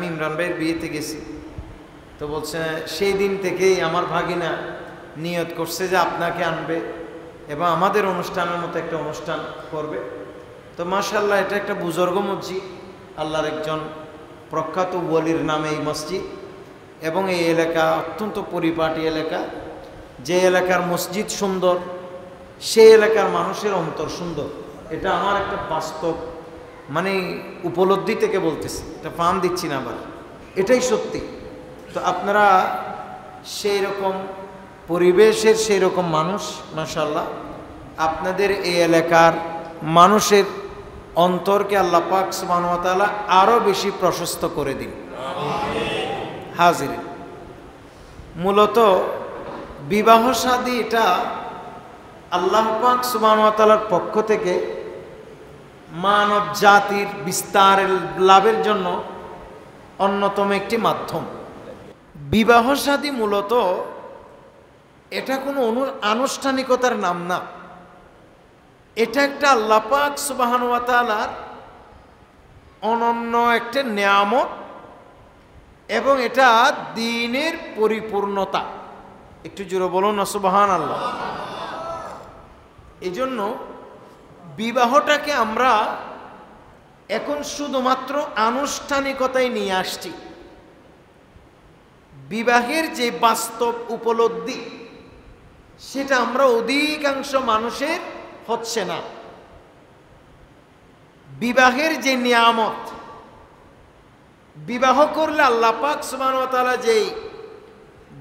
আমি ইমরান ভাইয়ের বিয়েতে গেছি, তো বলছে সেই দিন থেকেই আমার ভাগিনা নিয়ত করছে যে আপনাকে আনবে এবং আমাদের অনুষ্ঠানের মতো একটা অনুষ্ঠান করবে। তো মাশাআল্লাহ, এটা একটা বুজুর্গ মসজিদ, আল্লাহর একজন প্রখ্যাত ওয়ালির নামে এই মসজিদ, এবং এই এলাকা অত্যন্ত পরিপাটি এলাকা। যে এলাকার মসজিদ সুন্দর, সেই এলাকার মানুষের অন্তর সুন্দর। এটা আমার একটা বাস্তব মানে উপলব্ধি থেকে বলতেছি, এটা ফান দিচ্ছি না, আবার এটাই সত্যি। তো আপনারা সেই রকম পরিবেশের সেই রকম মানুষ, মাশাআল্লাহ। আপনাদের এই এলাকার মানুষের অন্তরকে আল্লাহ পাক সুবহানাহু ওয়া তাআলা আরো বেশি প্রশস্ত করে দিন। হাজিরিন, মূলত বিবাহ শাদী এটা আল্লাহ পাক সুবহানাহু ওয়া তাআলার পক্ষ থেকে মানব জাতির বিস্তারের লাভের জন্য অন্যতম একটি মাধ্যম। বিবাহ শাদী মূলত এটা কোনো আনুষ্ঠানিকতার নাম না, এটা একটা আল্লাহ পাক সুবহানাহু ওয়া তাআলার অনন্য একটা নিয়ামত, এবং এটা দ্বীনের পরিপূর্ণতা। একটু জোরে বলুন না সুবহানাল্লাহ। এই জন্য বিবাহটাকে আমরা এখন শুধুমাত্র আনুষ্ঠানিকতায় নিয়ে আসছি। বিবাহের যে বাস্তব উপলব্ধি, সেটা আমরা অধিকাংশ মানুষের হচ্ছে না। বিবাহের যে নিয়ামত, বিবাহ করলে আল্লাহ পাক সুবহানাহু ওয়া তাআলা যেই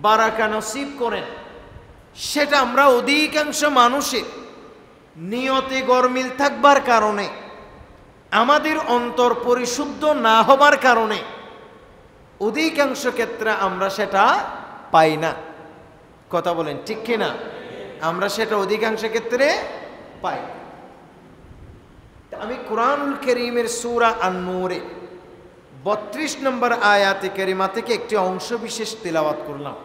বারাকা নসিব করেন, সেটা আমরা অধিকাংশ মানুষের নিয়তে গরমিল থাকবার কারণে, আমাদের অন্তর পরিশুদ্ধ না হবার কারণে অধিকাংশ ক্ষেত্রে আমরা সেটা পাই না। কথা বলেন ঠিক কিনা? আমরা সেটা অধিকাংশ ক্ষেত্রে পাই। আমি কোরআনুল কারীমের সূরা আন-নূরে 32 নম্বর আয়াতে কারিমা থেকে একটি অংশ বিশেষ তিলাওয়াত করলাম।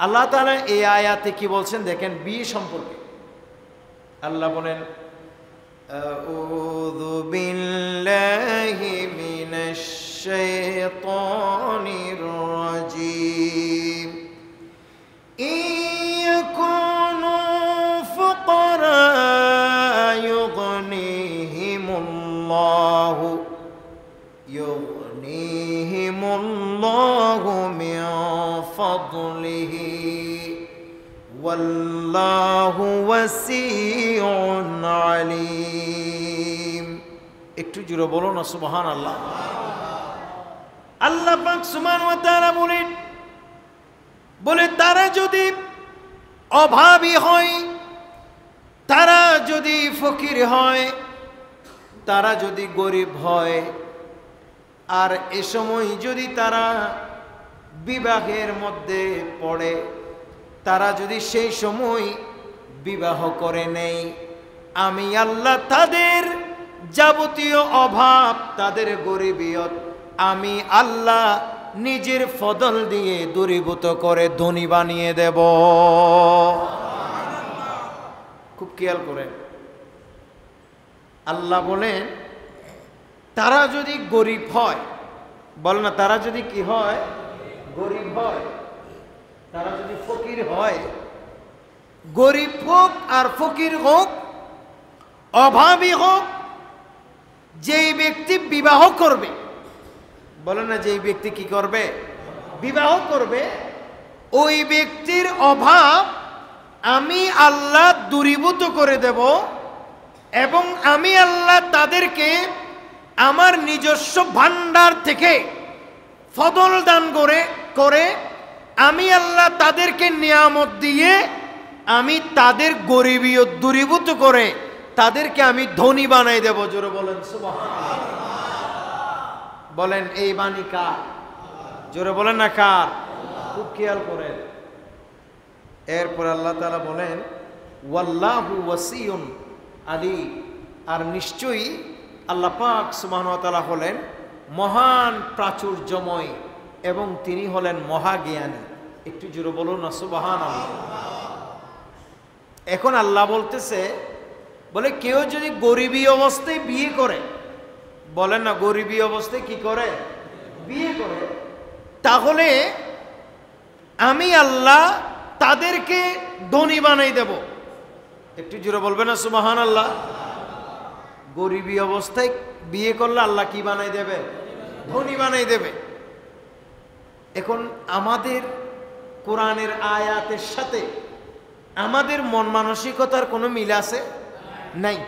আল্লাহ তাআলা এই আয়াতে কি বলছেন দেখেন বিয়ে সম্পর্কে। আল্লাহ বলেন, আউযু বিল্লাহি মিনাশ শাইতানির রাজীম। ইয়াকুনু ফুকারা ইউগনিহিমুল্লাহু মিন ফাদলিহি ওয়াল্লাহু ওয়াসিউন আলীম। একটু জোরে বলো না সুবহানাল্লাহ। আল্লাহ পাক সুবহানাহু ওয়া তাআলা বলে তারা যদি অভাবী হয়, তারা যদি ফকির হয়, তারা যদি গরিব হয়, আর এ সময় যদি তারা বিবাহের মধ্যে পড়ে, তারা যদি সেই সময় বিবাহ করে নেই, আমি আল্লাহ তাদের যাবতীয় অভাব, তাদের গরিবিয়ত আমি আল্লাহ নিজের ফদল দিয়ে দূরীভূত করে ধনী বানিয়ে দেব। খুব খেয়াল করেন, আল্লাহ বলেন তারা যদি গরিব হয়, বল না, তারা যদি কি হয়? গরিব হয়। তারা যদি ফকির হয়, গরিব হোক আর ফকির হোক, অভাবী হোক, যেই ব্যক্তি বিবাহ করবে, বলে না, যেই ব্যক্তি কি করবে? বিবাহ করবে, ওই ব্যক্তির অভাব আমি আল্লাহ দূরীভূত করে দেব, এবং আমি আল্লাহ তাদেরকে আমার নিজস্ব ভান্ডার থেকে ফদল দান করে আমি আল্লাহ তাদেরকে নিয়ামত দিয়ে আমি তাদের গরিবিয়ত দূরীভূত করে তাদেরকে আমি ধনী বানাই দেব। জোরে বলেন সুবহানাল্লাহ। বলেন এই বাণী কার? জোরে বলেন না কার? খুব খেয়াল করেন। এরপর আল্লাহ তাআলা বলেন ওয়াল্লাহু ওয়াসিউন আলী, আর নিশ্চয়ই আল্লাহ পাক সুবহানাহু ওয়া তাআলা হলেন মহান প্রাচুর্যময় এবং তিনি হলেন মহাজ্ঞানী। একটু জোরে বলুন না সুবহানাল্লাহ। এখন আল্লাহ বলতেছে, বলে কেউ যদি গরিবী অবস্থায় বিয়ে করে, বলেন না, গরিবী অবস্থায় কি করে? বিয়ে করে, তাহলে আমি আল্লাহ তাদেরকে ধনী বানাই দেব। একটু জোরে বলবে না সুবহানাল্লাহ? গরিবী অবস্থায় বিয়ে করলে আল্লাহ কি বানাই দেবে? ধনী বানাই দেবে। এখন আমাদের কোরআনের আয়াতের সাথে আমাদের মন মানসিকতার কোনো মিল আছে? নাই।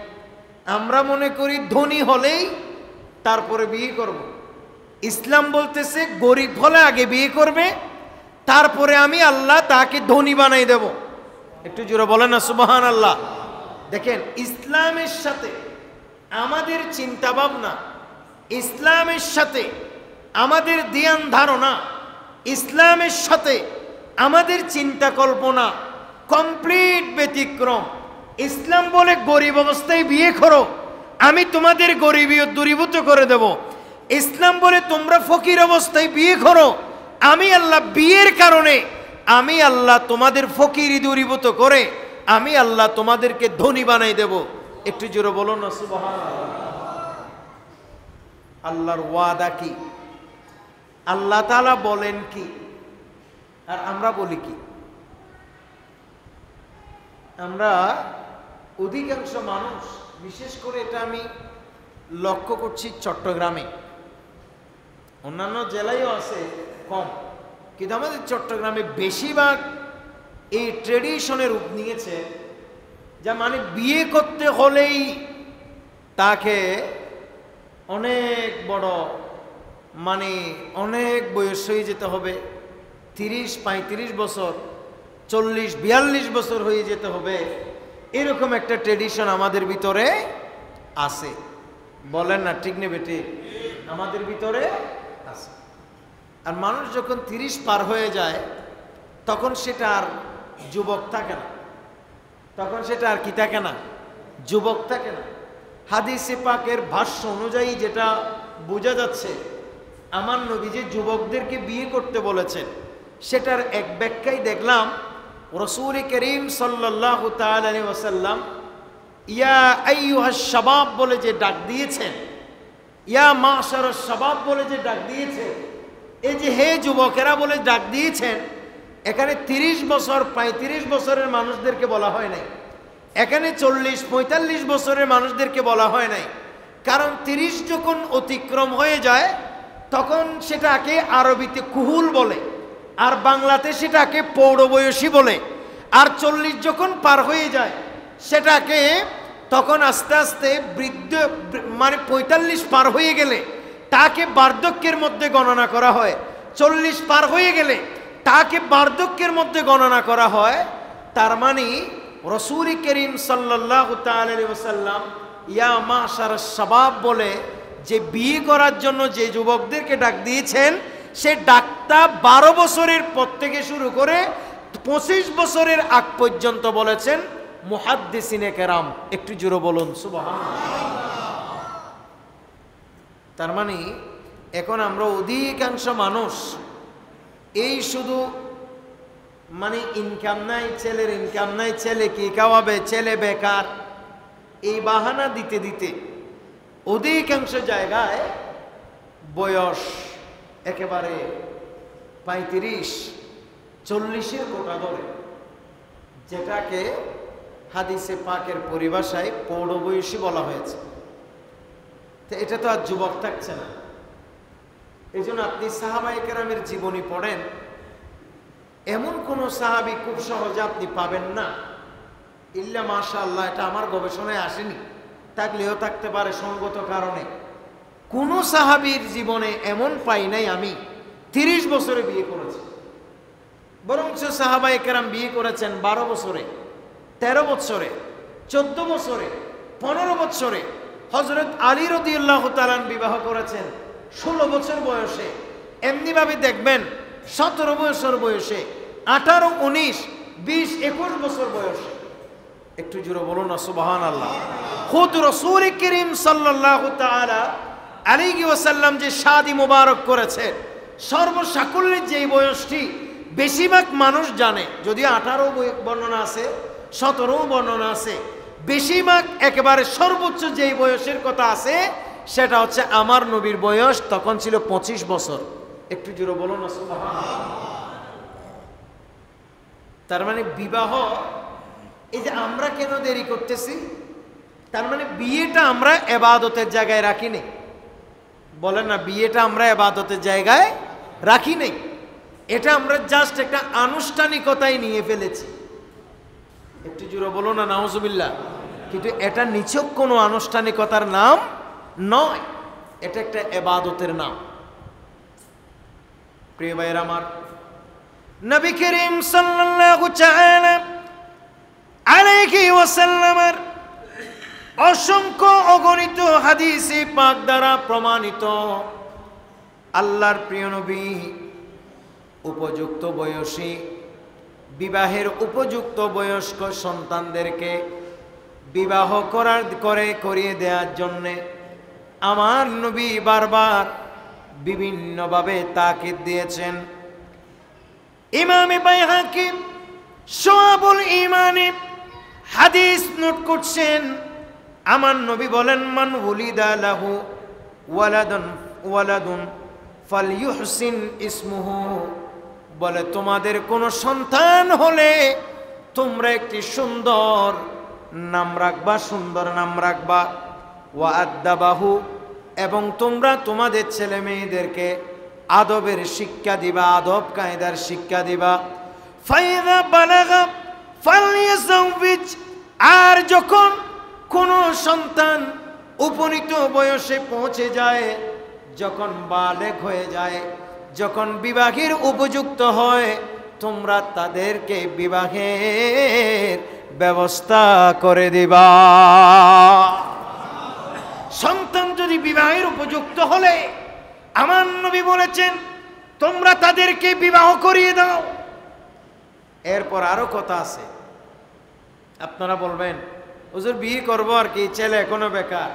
আমরা মনে করি ধনী হলেই তারপরে বিয়ে করব। ইসলাম বলতেছে গরিব হলে আগে বিয়ে করবে, তারপরে আমি আল্লাহ তাকে ধনী বানাই দেব। একটু জোরে বলেন না সুবহানাল্লাহ? দেখেন, ইসলামের সাথে আমাদের চিন্তা ভাবনা, ইসলামের সাথে আমাদের ধ্যান ধারণা, ইসলামের সাথে আমাদের চিন্তা কল্পনা কমপ্লিট ব্যতিক্রম। ইসলাম বলে গরিব অবস্থায় বিয়ে করো, আমি তোমাদের গরিবী দূরীভূত করে দেব। ইসলাম বলে তোমরা ফকির অবস্থায় বিয়ে করো, আমি আল্লাহ বিয়ের কারণে আমি আল্লাহ তোমাদের ফকিরি দূরীভূত করে আমি আল্লাহ তোমাদেরকে ধনী বানাই দেব। একটু জোরে বলো না সুবহানাল্লাহ? আল্লাহর ওয়াদা কি? আল্লাহ তাআলা বলেন কি আর আমরা বলি কি? আমরা অধিকাংশ মানুষ, বিশেষ করে এটা আমি লক্ষ্য করছি চট্টগ্রামে, অন্যান্য জেলায়ও আছে কম, কিন্তু আমাদের চট্টগ্রামে বেশিরভাগ এই ট্রেডিশনের রূপ নিয়েছে, যা মানে বিয়ে করতে হলেই তাকে অনেক বড় মানে অনেক বয়স হয়ে যেতে হবে, 30-35 বছর, 40-42 বছর হয়ে যেতে হবে, এরকম একটা ট্রেডিশন আমাদের ভিতরে আছে। বলেন না ঠিক নেবে? ঠিক, আমাদের ভিতরে আছে। আর মানুষ যখন 30 পার হয়ে যায় তখন সেটা আর যুবক থাকে না, তখন সেটা আর কি থাকে না? যুবক থাকে না। হাদিসে পাকের ভাষ্য অনুযায়ী যেটা বোঝা যাচ্ছে, আমার নবী যে যুবকদেরকে বিয়ে করতে বলেছেন সেটার এক ব্যাখ্যায় দেখলাম রাসূল করিম সাল্লাল্লাহু তাআলা আলাইহি ওয়াসাল্লাম ইয়া আইয়ুহাস শাবাব বলে যে ডাক দিয়েছেন, ইয়া মাশারাস শাবাব বলে যে ডাক দিয়েছেন, এই যে হে যুবকেরা বলে ডাক দিয়েছেন, এখানে 30 বছর 35 বছরের মানুষদেরকে বলা হয় নাই, এখানে 40-45 বছরের মানুষদেরকে বলা হয় নাই। কারণ 30 যখন অতিক্রম হয়ে যায় তখন সেটাকে আরবিতে কুহুল বলে, আর বাংলাতে সেটাকে পৌরবয়সী বলে। আর 40 যখন পার হয়ে যায় সেটাকে তখন আস্তে আস্তে বৃদ্ধ, মানে 45 পার হয়ে গেলে তাকে বার্ধক্যের মধ্যে গণনা করা হয়, 40 পার হয়ে গেলে তাকে বার্ধক্যের মধ্যে গণনা করা হয়। তার মানে রাসূল করিম সাল্লাল্লাহু তাআলা আলাইহি ওয়াসাল্লাম ইয়া মাশারাস শাবাব বলে যে বিয়ে করার জন্য যে যুবকদেরকে ডাক দিয়েছেন, সে ডাকটা 12 বছরের পর থেকে শুরু করে 25 বছরের আগ পর্যন্ত বলেছেন মুহাদ্দিসিনে কেরাম। একটু জোরে বলুন সুবহানাল্লাহ। তার মানে এখন আমরা অধিকাংশ মানুষ এই শুধু মানে ইনকাম নাই, ছেলের ইনকাম নাই, ছেলে কি খাওয়াবে, ছেলে বেকার, এই বাহানা দিতে দিতে অধিকাংশ জায়গায় বয়স একেবারে 35-40-এর কোটা ধরে, যেটাকে হাদিসে পাকের পরিভাষায় পৌরবয়সী বলা হয়েছে। তো এটা তো আর যুবক থাকছে না। এই জন্য আপনি সাহাবায়ে কেরামের জীবনী পড়েন, এমন কোন সাহাবী খুব সহজে আপনি পাবেন না, ইল্লা মাশাআল্লাহ, এটা আমার গবেষণায় আসেনি, থাকলেও থাকতে পারে সঙ্গত কারণে, কোন সাহাবীর জীবনে এমন পাই নাই আমি 30 বছরে বিয়ে করেছি। বরঞ্চ সাহাবায়ে কেরাম বিয়ে করেছেন 12 বছরে, 13 বছরে, 14 বছরে, 15 বছরে। হযরত আলী রাদিয়াল্লাহু তাআলা বিবাহ করেছেন 16 বছর বয়সে। এমনিভাবে দেখবেন 17 বছর বয়সে, 18, 19, 20, 21 বছর বয়সে। একটু জোরে বলুন না সুবহানাল্লাহ। খুদ রাসূল করিম সাল্লাল্লাহু তাআলা আলাইহি ওয়াসাল্লাম যে শাদী মুবারক করেছেন, সর্বসাকুল্যে যেই বয়সটি বেশিরভাগ মানুষ জানে, যদি 18 বর্ণনা আছে, 17 বর্ণনা আছে, বেশিরভাগ একেবারে সর্বোচ্চ যেই বয়সের কথা আছে সেটা হচ্ছে আমার নবীর বয়স তখন ছিল 25 বছর। একটু জোরে বলুন না সুবহানাল্লাহ। তার মানে বিবাহ, এই যে আমরা কেন দেরি করতেছি, তার মানে বিয়েটা আমরা ইবাদতের জায়গায় রাখি নেই। বলেন না, বিয়েটা আমরা ইবাদতের জায়গায় রাখি নেই, এটা আমরা জাস্ট একটা আনুষ্ঠানিকতায় নিয়ে ফেলেছি। একটু জোরে বলো না নাউজুবিল্লাহ। কিন্তু এটা নিছক কোনো আনুষ্ঠানিকতার নাম নয়, এটা একটা ইবাদতের নাম। প্রিয় ভাইয়েরা আমার, নবী করিম সাল্লাল্লাহু তাআলা আলাইহি ওয়াসাল্লামের অসংখ্য অগণিত হাদিসে পাক দ্বারা প্রমাণিত, আল্লাহর প্রিয় নবী উপযুক্ত বয়সী, বিবাহের উপযুক্ত বয়স্ক সন্তানদেরকে বিবাহ করিয়ে দেওয়ার জন্যে আমার নবী বারবার বিভিন্নভাবে তাকিদ দিয়েছেন। ইমামে বাইহাকি শুআবুল ঈমানে হাদিস নোট করছেন, আমার নবী বলেন, মান উলিদা লাহু ওয়ালাদুন ফালইউহসিন ইসমুহু, বলে তোমাদের কোনো সন্তান হলে তোমরা একটি সুন্দর নাম রাখবা, সুন্দর নাম রাখবা। ওয়া আদ্দাবাহু, এবং তোমরা তোমাদের ছেলে মেয়েদেরকে আদবের শিক্ষা দিবা, আদব কায়দার শিক্ষা দিবা। ফাইযা বালাগা ফালইয়াযাওবিজ, আর যখন কোনো সন্তান উপনীত বয়সে পৌঁছে যায়, যখন বালেগ হয়ে যায়, যখন বিবাহের উপযুক্ত হয়, তোমরা তাদেরকে বিবাহের ব্যবস্থা করে দিবা। সন্তান যদি বিবাহের উপযুক্ত হলে আমার নবী বলেছেন তোমরা তাদেরকে বিবাহ করিয়ে দাও। এরপর আরো কথা আছে, আপনারা বলবেন হুজুর বিয়ে করবো আর কি, ছেলে এখনো বেকার।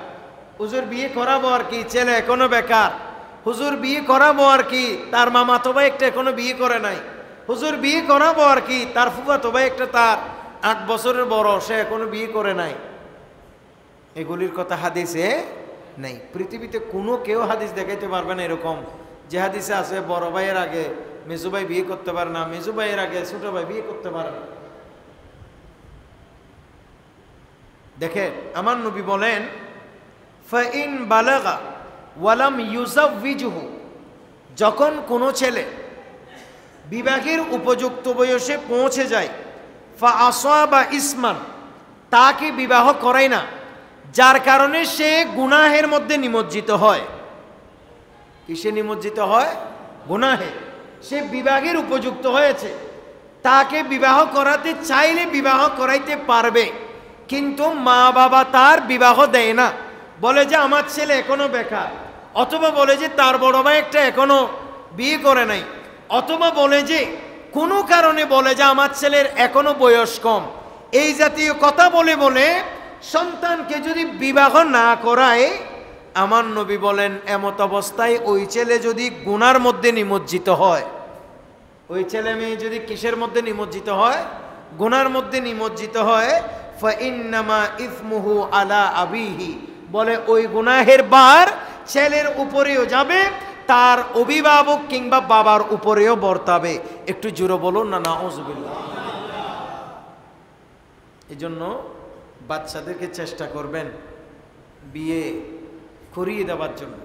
হুজুর বিয়ে করাবো আর কি, ছেলে এখনো বেকার। হুজুর বিয়ে করাবো আর কি, তার মামাতো ভাই একটা এখনো বিয়ে করে নাই। হুজুর বিয়ে করাবো আর কি, তার ফুফাতো ভাই একটা তার 8 বছরের বড়, সে এখনো বিয়ে করে নাই। এগুলির কথা হাদিসে নেই। পৃথিবীতে কোনো কেউ হাদিস দেখাইতে পারবে না এরকম যে হাদিসে আছে বড় ভাইয়ের আগে মেজু ভাই বিয়ে করতে পারে না, মেজু ভাইয়ের আগে ছোট ভাই বিয়ে করতে পারে না। দেখে আমার নবী বলেন, ফাইন বালাগা ওয়ালাম ইউজাউযিজহু, যখন কোনো ছেলে বিবাহের উপযুক্ত বয়সে পৌঁছে যায়, ফা আসাবা ইসমান, তাকে বিবাহ করায় না, যার কারণে সে গুনাহের মধ্যে নিমজ্জিত হয়। কিসে নিমজ্জিত হয়? গুনাহে। সে বিবাহের উপযুক্ত হয়েছে, তাকে বিবাহ করাতে চাইলে বিবাহ করাইতে পারবে, কিন্তু মা বাবা তার বিবাহ দেয় না, বলে যে আমার ছেলে এখনো বেকার, অথবা বলে যে তার বড় ভাই একটা এখনো বিয়ে করে নাই, অথবা বলে যে কোনো কারণে বলে যে আমার ছেলের এখনো বয়স কম। এই জাতীয় কথা বলে বলে সন্তানকে যদি বিবাহ না করায়, আমার নবী বলেন এমত অবস্থায় ওই ছেলে যদি গুনার মধ্যে নিমজ্জিত হয়, ওই ছেলে মেয়ে যদি কিসের মধ্যে নিমজ্জিত হয়? গুনার মধ্যে নিমজ্জিত হয়, ফাইন্নামা ইসমুহু আলা আবিহি, বলে ওই গুনাহের ভার ছেলের উপরেও যাবে, তার অভিভাবক কিংবা বাবার উপরেও বর্তাবে। একটু জোরে বলুন না নাউজুবিল্লাহ। এই জন্য বাচ্চাদেরকে চেষ্টা করবেন বিয়ে করিয়ে দেওয়ার জন্য।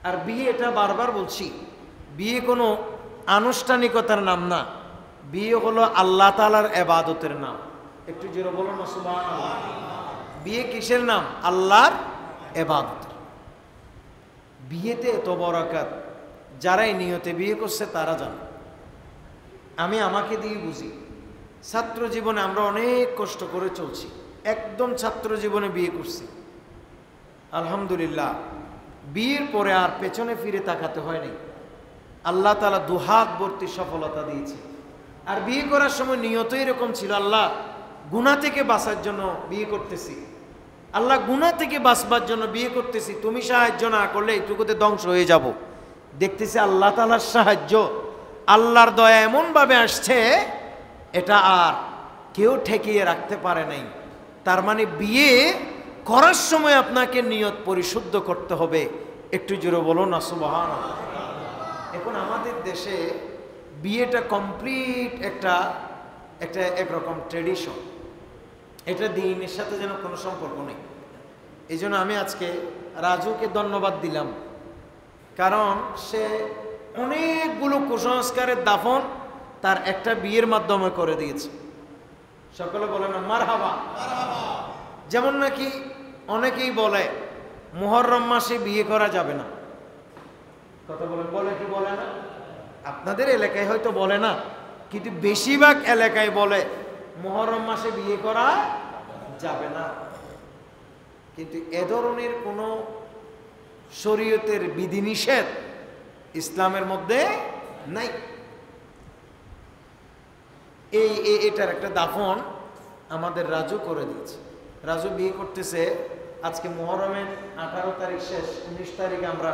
আর বিয়ে, এটা বারবার বলছি, বিয়ে কোনো আনুষ্ঠানিকতার নাম না, বিয়ে হলো আল্লাহ তাআলার ইবাদতের নাম। একটু জোরে বলুন না সুবহানাল্লাহ। বিয়ে কিসের নাম? আল্লাহর ইবাদত। বিয়েতে এত বরকত, যারাই নিয়তে বিয়ে করছে তারা জানে। আমি আমাকে দিয়ে বুঝি, ছাত্র জীবনে আমরা অনেক কষ্ট করে চলছি, একদম ছাত্র জীবনে বিয়ে করছি, আলহামদুলিল্লাহ। বিয়ের পরে আর পেছনে ফিরে তাকাতে হয়নি, আল্লাহ তাআলা দুহাত ভর্তি সফলতা দিয়েছে। আর বিয়ে করার সময় নিয়ত এরকম ছিল, আল্লাহ গুনাহ থেকে বাঁচার জন্য বিয়ে করতেছি, আল্লাহ গুনাহ থেকে বাঁচবার জন্য বিয়ে করতেছি, তুমি সাহায্য না করলে এইটুকুতে ধ্বংস হয়ে যাব। দেখতেছি আল্লাহ তাআলার সাহায্য, আল্লাহর দয়া এমনভাবে আসছে, এটা আর কেউ ঠেকিয়ে রাখতে পারে নাই। তার মানে বিয়ে করার সময় আপনাকে নিয়ত পরিশুদ্ধ করতে হবে। একটু জোরে বলো না সুবহানাল্লাহ। এখন আমাদের দেশে বিয়েটা কমপ্লিট একটা একরকম ট্রেডিশন, এটা দ্বীনের সাথে যেন কোনো সম্পর্ক নেই। এই জন্য আমি আজকে রাজুকে ধন্যবাদ দিলাম, কারণ সে অনেকগুলো কুসংস্কারের দাফন তার একটা বিয়ের মাধ্যমে করে দিয়েছে। সকলে বলে না মারহাবা। যেমন নাকি অনেকেই বলে মুহররম মাসে বিয়ে করা যাবে না, কথা বলেন, বলে কি বলে না? আপনাদের এলাকায় হয়তো বলে না, কিন্তু বেশিরভাগ এলাকায় বলে মুহররম মাসে বিয়ে করা যাবে না। কিন্তু এ ধরনের কোনো শরীয়তের বিধিনিষেধ ইসলামের মধ্যে নাই। এটার একটা দাফন আমাদের রাজু করে দিয়েছে। রাজু বিয়ে করতেছে আজকে মুহররমের 18 তারিখ শেষ, 19 তারিখে আমরা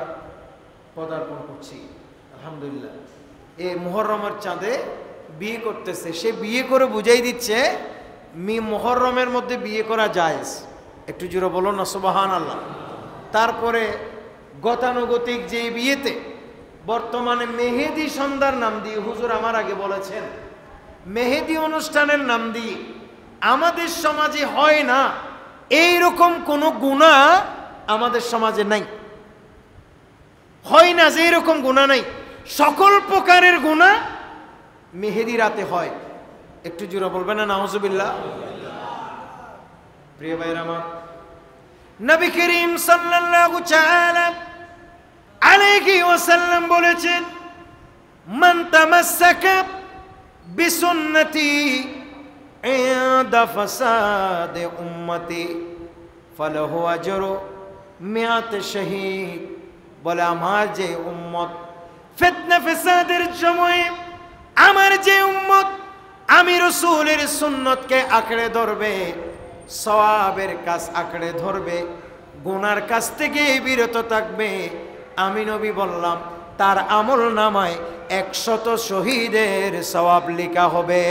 পদার্পণ করছি আলহামদুলিল্লাহ। এই মুহররমের চাঁদে বিয়ে করতেছে, সে বিয়ে করে বুঝাই দিচ্ছে মুহররমের মধ্যে বিয়ে করা জায়েজ। একটু জোরে বলো না সুবহানাল্লাহ। তারপরে গতানুগতিক যে বিয়েতে বর্তমানে মেহেদি সন্ধ্যার নাম দিয়ে, হুজুর আমার আগে বলেছেন, মেহেদি অনুষ্ঠানের নাম দিয়ে আমাদের সমাজে হয় না, এইরকম কোনো গুনাহ আমাদের সমাজে নাই, হয় না যে এরকম গুনাহ নাই। সকল প্রকারের গুনাহ মেহেদি রাতে হয়। একটু জোরে বলবেন না নাউজুবিল্লাহ। প্রিয় ভাইরা আমার, নবী করিম সাল্লাল্লাহু তাআলা আলাইহি ওয়াসাল্লাম বলেছেন, মান তামাসসাকা বিসুন্নতি ইনদা ফাসাদে উম্মতি ফালাহু আজরু মিআত শহীদ। বলে আমার যে উম্মত ফিতনা ফসাদের সময়ে, আমার যে উম্মত আমি রাসূলের সুন্নতকে আঁকড়ে ধরবে, সওয়াবের কাজ আঁকড়ে ধরবে, গুনার কাছ থেকে বিরত থাকবে, আমি নবী বললাম তার আমল নামায় 100 শহীদের সওয়াব লেখা হবে।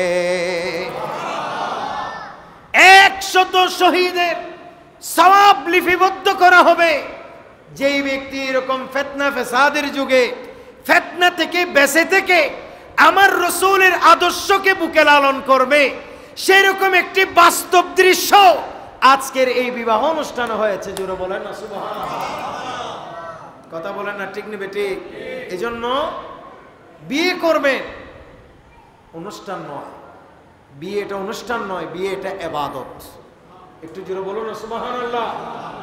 100 শহীদের সওয়াব লিপিবদ্ধ করা হবে। যেই ব্যক্তি এরকম ফিতনা ফসাদের যুগে ফিতনা থেকে বেঁচে থেকে আমার রাসূলের আদর্শকে বুকে লালন করবে, সেরকম একটি বাস্তব দৃশ্য আজকের এই বিবাহ অনুষ্ঠান হয়েছে। জোরে বলেন না সুবহানাল্লাহ। কথা বলেন না ঠিক নেবে ঠিক। এজন্য বিয়ে করবেন অনুষ্ঠান নয়, বিয়ে এটা অনুষ্ঠান নয়, বিয়ে এটা ইবাদত। একটু জোরে বলুন না সুবহানাল্লাহ।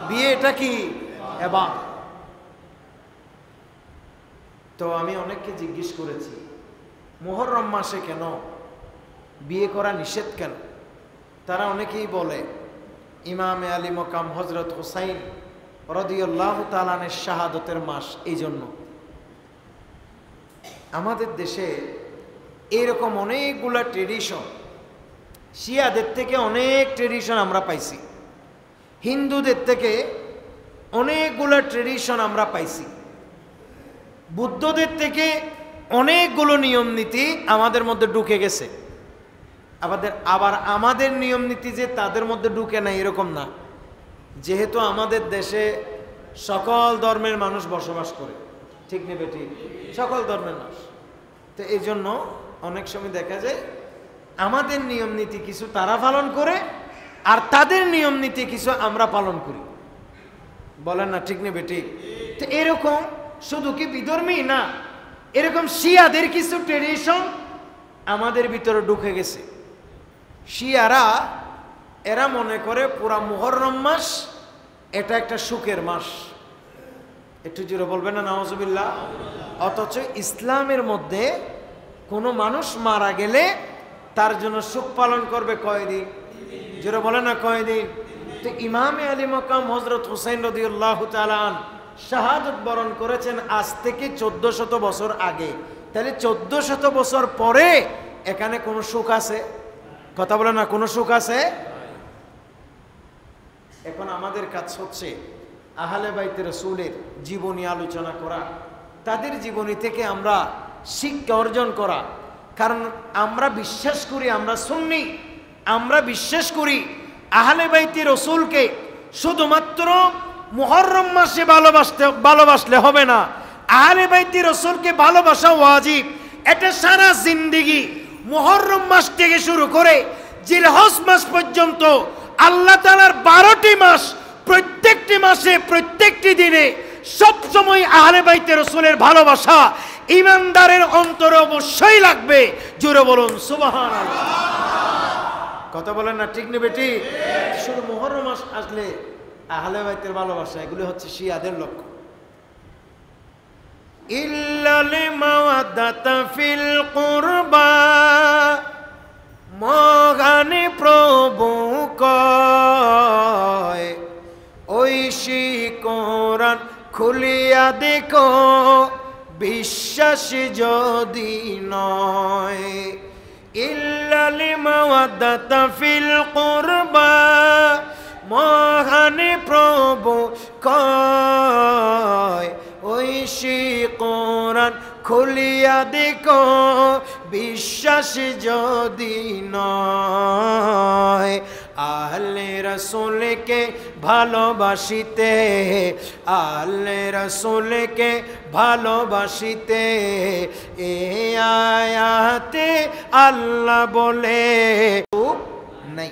বিয়ে এটা কি? ইবাদত। তো আমি অনেককে জিজ্ঞেস করেছি মুহররম মাসে কেন বিয়ে করা নিষেধ কেন? তারা অনেকেই বলে ইমামে আলী মকাম হযরত হুসাইন রাদিয়াল্লাহু তাআলা আনহুর শাহাদাতের মাস, এই জন্য। আমাদের দেশে এরকম অনেকগুলা ট্রেডিশন, শিয়াদের থেকে অনেক ট্রেডিশন আমরা পাইছি, হিন্দুদের থেকে অনেকগুলো ট্রেডিশন আমরা পাইছি, বুদ্ধদের থেকে অনেকগুলো নিয়ম নীতি আমাদের মধ্যে ঢুকে গেছে। আবার আমাদের নিয়ম নীতি যে তাদের মধ্যে ঢুকে না এরকম না, যেহেতু আমাদের দেশে সকল ধর্মের মানুষ বসবাস করে, ঠিক নেবে ঠিক, সকল ধর্মের মানুষ। তো এই জন্য অনেক সময় দেখা যায় আমাদের নিয়ম নীতি কিছু তারা পালন করে, আর তাদের নিয়ম নীতি কিছু আমরা পালন করি। বলেন না ঠিক নেবে ঠিক। তো এরকম শুধু কি বিধর্মী না, এরকম শিয়াদের কিছু ট্রেডিশন আমাদের ভিতরে ঢুকে গেছে। শিয়ারা এরা মনে করে পুরা মুহররম মাস এটা একটা সুখের মাস। একটু জোরে বলবেন না নাউজুবিল্লাহ। অথচ ইসলামের মধ্যে কোনো মানুষ মারা গেলে তার জন্য শোক পালন করবে কয়দিন? জোরে বলে না কয়দিন? তো ইমামে আলী মকাম হযরত হুসাইন রাদিয়াল্লাহু তাআলা আনহু শাহাদাত বরণ করেছেন আজ থেকে 1400 বছর আগে। তাহলে 1400 বছর পরে এখানে কোনো সুখ আছে? কথা বলে না, কোনো সুখ আছে? এখন আমাদের কাজ হচ্ছে আহলে বাইতে রাসূলের জীবনী আলোচনা করা, তাদের জীবনী থেকে আমরা শিক্ষা অর্জন করা। কারণ আমরা বিশ্বাস করি, আমরা সুন্নি, আমরা বিশ্বাস করি আহলে বাইতে রাসূলকে শুধুমাত্র মুহররম মাসে ভালোবাসলে হবে না, আহলে বাইত রাসূলকে ভালোবাসা ওয়াজিব। এটা সারা জিন্দেগি মুহররম মাস থেকে শুরু করে জিলহজ মাস পর্যন্ত আল্লাহ তাআলার 12টি মাস, প্রত্যেকটি মাসে প্রত্যেকটি দিনে সবসময় আহলে বাইত রাসূলের ভালোবাসা ঈমানদারের অন্তরে অবশ্যই লাগবে। জোরে বলুন সুবহানাল্লাহ। কথা বলেন না, ঠিক না বেটি? শুধু মুহররম মাস আসলে আহলে বাইতের ভালোবাসা, এগুলো হচ্ছে শিয়াদের লক্ষ্য। ইল্লাল মাওয়াদাতা ফিল কুরবা, মগানে প্রভু কয় ঐশী কোরআন খুলিয়া দেখো, বিশ্বাস যদি নয়। ইল্লাল মাওয়াদাতা ফিল কুরবা, মহানে প্রভু কয় ঐশী কোরআন খুলিয়া দেখো, বিশ্বাস যদি নয়। আহলে রাসূলকে ভালোবাসিতে, আহলে রাসূলকে ভালোবাসিতে এ আয়াতে আল্লাহ বলে নাই।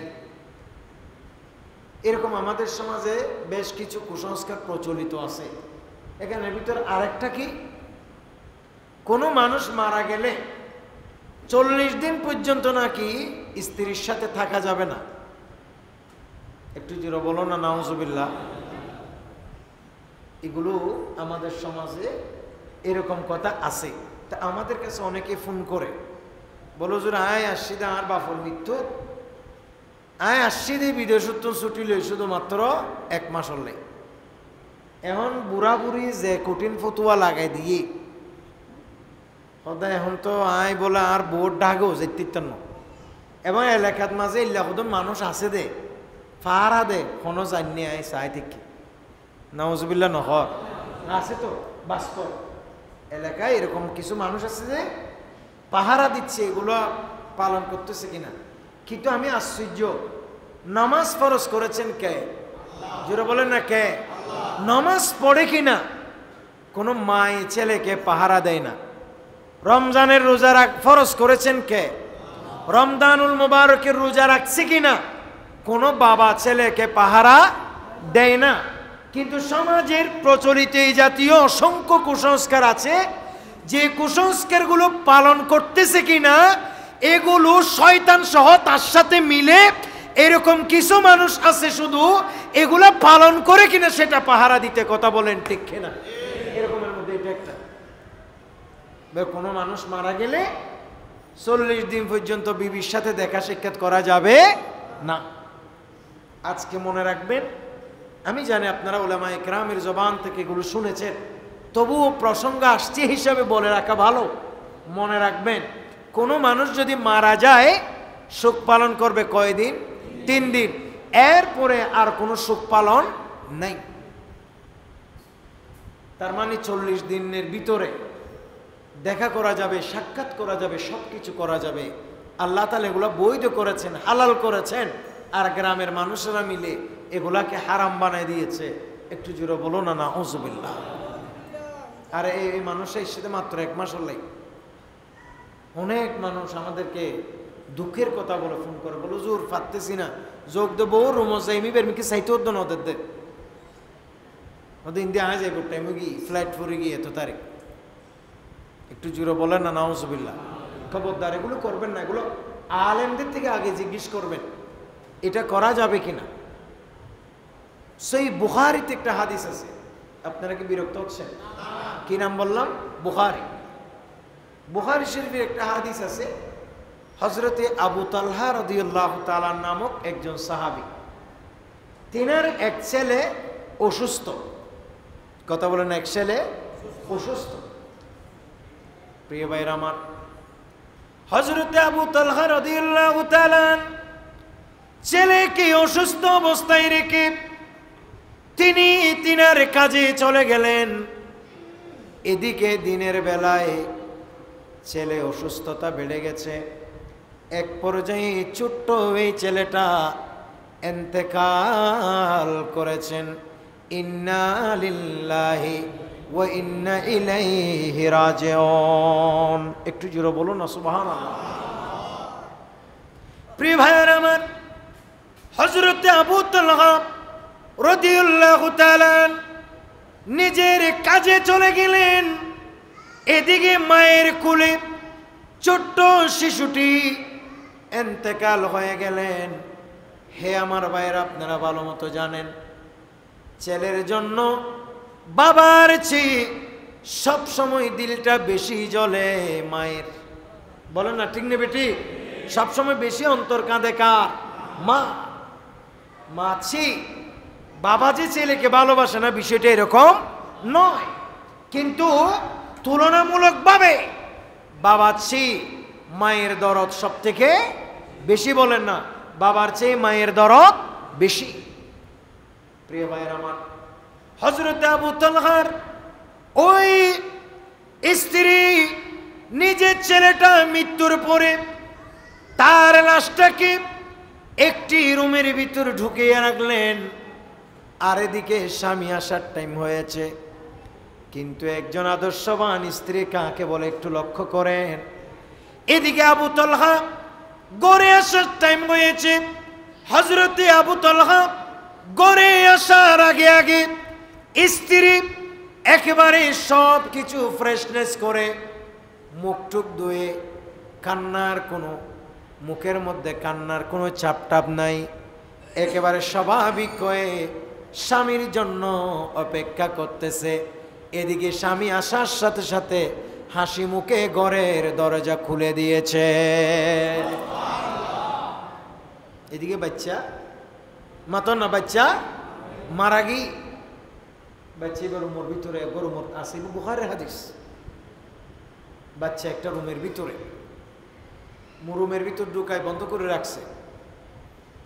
এরকম আমাদের সমাজে বেশ কিছু কুসংস্কার প্রচলিত আছে। এখানের ভিতর আরেকটা কি, কোনো মানুষ মারা গেলে 40 দিন পর্যন্ত নাকি স্ত্রীর সাথে থাকা যাবে না। একটু জোরে বলো না নাউজুবিল্লাহ। এগুলো আমাদের সমাজে এরকম কথা আছে। তা আমাদের কাছে অনেকে ফোন করে বলো যে আয় আসছি দে আর বাপর মৃত্যু, আয় আসছি দে বিদেশত্ব ছুটি লই শুধুমাত্র 1 মাস হলে। এখন বুড়া বুড়ি যে কঠিন ফতুয়া লাগাই দিয়ে সদায় এখন তো আয় বলে আর বোর্ড ডাগো যেতে ন, এবং এলাকার মাঝে ইল্লাখুদম মানুষ আছে দে ফারা দে কোনো জানি আয় চাই থেকে নাউজুবিল্লাহ নহ আছে তো বাস্তব এলাকায় এরকম কিছু মানুষ আছে যে পাহারা দিচ্ছে, এগুলো পালন করতেছে কিনা। কিন্তু আমি আশ্চর্য, নামাজ ফরজ করেছেন কে? জোরে বলেন না কে? নামাজ পড়ে কিনা? কোনো মাই ছেলেকে পাহারা দেয় না। রমজানের রোজা ফরজ করেছেন কে? রমজানুল মুবারকের রোজা রাখছে কিনা? কোনো বাবা ছেলেকে পাহারা দেয় না। কিন্তু সমাজের প্রচলিত এই জাতীয় অসংখ্য কুসংস্কার আছে, যে কুসংস্কারগুলো পালন করতেছে কিনা এগুলো শয়তান সহ তার সাথে মিলে এরকম কিছু মানুষ আছে শুধু এগুলা পালন করে কিনা সেটা পাহারা দিতে। কথা বলেন ঠিক কিনা? এরকমের মধ্যে এটা একটা। কোনো মানুষ মারা গেলে 40 দিন পর্যন্ত বিবির সাথে দেখা সাক্ষাৎ করা যাবে না। আজকে মনে রাখবেন, আমি জানি আপনারা উলামায়ে কেরামের জবান থেকে এগুলো শুনেছেন, তবুও প্রসঙ্গ আসছে হিসাবে বলে রাখা ভালো। মনে রাখবেন, কোনো মানুষ যদি মারা যায় শোক পালন করবে কয়দিন? 3 দিন। এরপরে আর কোনো শোক পালন নাই। তার মানে 40 দিনের ভিতরে দেখা করা যাবে, সাক্ষাৎ করা যাবে, সব কিছু করা যাবে। আল্লাহ তাআলা এগুলো বৈধ করেছেন, হালাল করেছেন, আর গ্রামের মানুষেরা মিলে এগুলাকে হারাম বানায় দিয়েছে। একটু জোরে বলো না নাউজুবিল্লাহ। আর এই মানুষের সাথে মাত্র 1 মাস হলেই অনেক মানুষ আমাদেরকে দুঃখের কথা বলে ফোন করে, বলো জোর পারতেছি না, যোগ দেবো রুমো যাইমি বেরমিকে চাইতে হতো না ওদের ওদের ইন্ডিয়া আয় যাইব টাইমে গিয়ে ফ্লাইট ফুরে গিয়ে এত তারিখ। একটু জোরে বলেন না নাউজুবিল্লাহ। খবরদার এগুলো করবেন না, এগুলো আলেমদের থেকে আগে জিজ্ঞেস করবেন এটা করা যাবে কিনা। সেই বুখারীতে একটা হাদিস আছে, আপনারা কি বিরক্ত হচ্ছেন? কি নাম বললাম? বুখারী। বুখারী শরীফের একটা হাদিস আছে, হযরতে আবু তালহা রাদিয়াল্লাহু তাআলা নামক একজন সাহাবী, তিনার এক ছেলে অসুস্থ। কথা বলেন, এক ছেলে অসুস্থ। প্রিয় ভাইরা আমার, হযরতে আবু তালহা রাদিয়াল্লাহু তাআলা ছেলেকে অসুস্থ অবস্থায় রেখে তিনি তিনার কাজে চলে গেলেন। এদিকে দিনের বেলায় ছেলে অসুস্থতা বেড়ে গেছে। এক পর্যায়ে ছোট্ট এই ছেলেটা ইন্তেকাল করেছেন। ইন্না লিল্লাহি ওয়া ইন্না ইলাইহি রাজিউন। একটু জোরে বলুন না সুবহানাল্লাহ। প্রিয় ভাইয়েরা আমার, হযরত আবু তালহা রাদিয়াল্লাহু তাআলা নিজের কাজে চলে গেলেন। এদিকে মায়ের কোলে ছোট্ট শিশুটি ইন্তেকাল হয়ে গেলেন। হে আমার ভাইয়েরা, আপনারা ভালো মতো জানেন, ছেলের জন্য বাবার চেয়ে সবসময় দিলটা বেশি জ্বলে মায়ের। বলেন না ঠিক নেবে ঠিক? সবসময় বেশি অন্তর কাঁদে কার? মা। মাছি বাবা যে ছেলেকে ভালোবাসে না, বিষয়টা এরকম নয়, কিন্তু তুলনামূলকভাবে বাবার চেয়ে মায়ের দরদ সব থেকে বেশি। বলেন না, বাবার চেয়ে মায়ের দরদ বেশি। প্রিয় ভাইয়ের আমার, হযরত আবু তালহার ওই স্ত্রী নিজের ছেলেটা মৃত্যুর পরে তার লাশটাকে একটি রুমের ভিতর ঢুকিয়ে রাখলেন। আর এদিকে স্বামী আসার টাইম হয়েছে, কিন্তু একজন আদর্শবান স্ত্রী কাকে বলে একটু লক্ষ্য করেন। এদিকে আবু তালহা গড়ে আসার টাইম হয়েছে। হযরতে আবু তালহা গড়ে আসার আগে আগে স্ত্রী একেবারে সব কিছু ফ্রেশনেস করে মুখটুক ধুয়ে, কান্নার কোনো মুখের মধ্যে কান্নার কোনো চাপটাপ নাই, একেবারে স্বাভাবিক হয়ে স্বামীর জন্য অপেক্ষা করতেছে। এদিকে স্বামী আসার সাথে সাথে হাসি মুখে ঘরের দরজা খুলে দিয়েছে। এদিকে বাচ্চা মাতো না, বাচ্চা মারা গি, বাচ্চা এবার রুমের ভিতরে, রুমের আছে বুখারীর হাদিস, বাচ্চা একটা রুমের ভিতরে, রুমের ভিতর ঢুকায় বন্ধ করে রাখছে।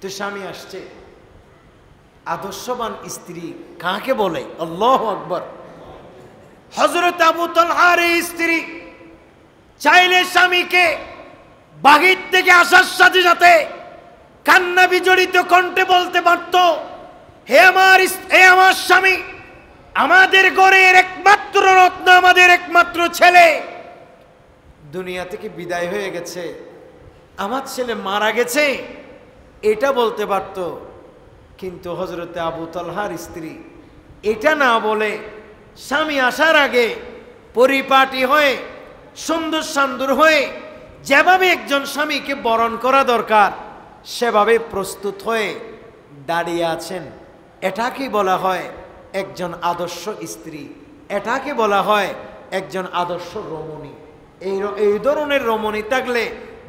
তো স্বামী আসছে। আদর্শবান স্ত্রী কাকে বলে? আল্লাহু আকবার। হযরত আবু তালহার স্ত্রী চাইলে স্বামীকে বাহির থেকে আসার সাথে সাথে কান্না বিজড়িত কণ্ঠে বলতে পারত, হে আমার স্বামী, আমাদের ঘরের একমাত্র রত্ন, আমাদের একমাত্র ছেলে দুনিয়া থেকে বিদায় হয়ে গেছে, আমার ছেলে মারা গেছে, এটা বলতে পারত। কিন্তু হযরতে আবু তালহার স্ত্রী এটা না বলে স্বামী আসার আগে পরিপাটি হয়ে সুন্দর সান্দুর হয়ে যেভাবে একজন স্বামীকে বরণ করা দরকার সেভাবে প্রস্তুত হয়ে দাঁড়িয়ে আছেন। এটাকে বলা হয় একজন আদর্শ স্ত্রী, এটাকে বলা হয় একজন আদর্শ রমণী। এই ধরনের রমণী থাকলে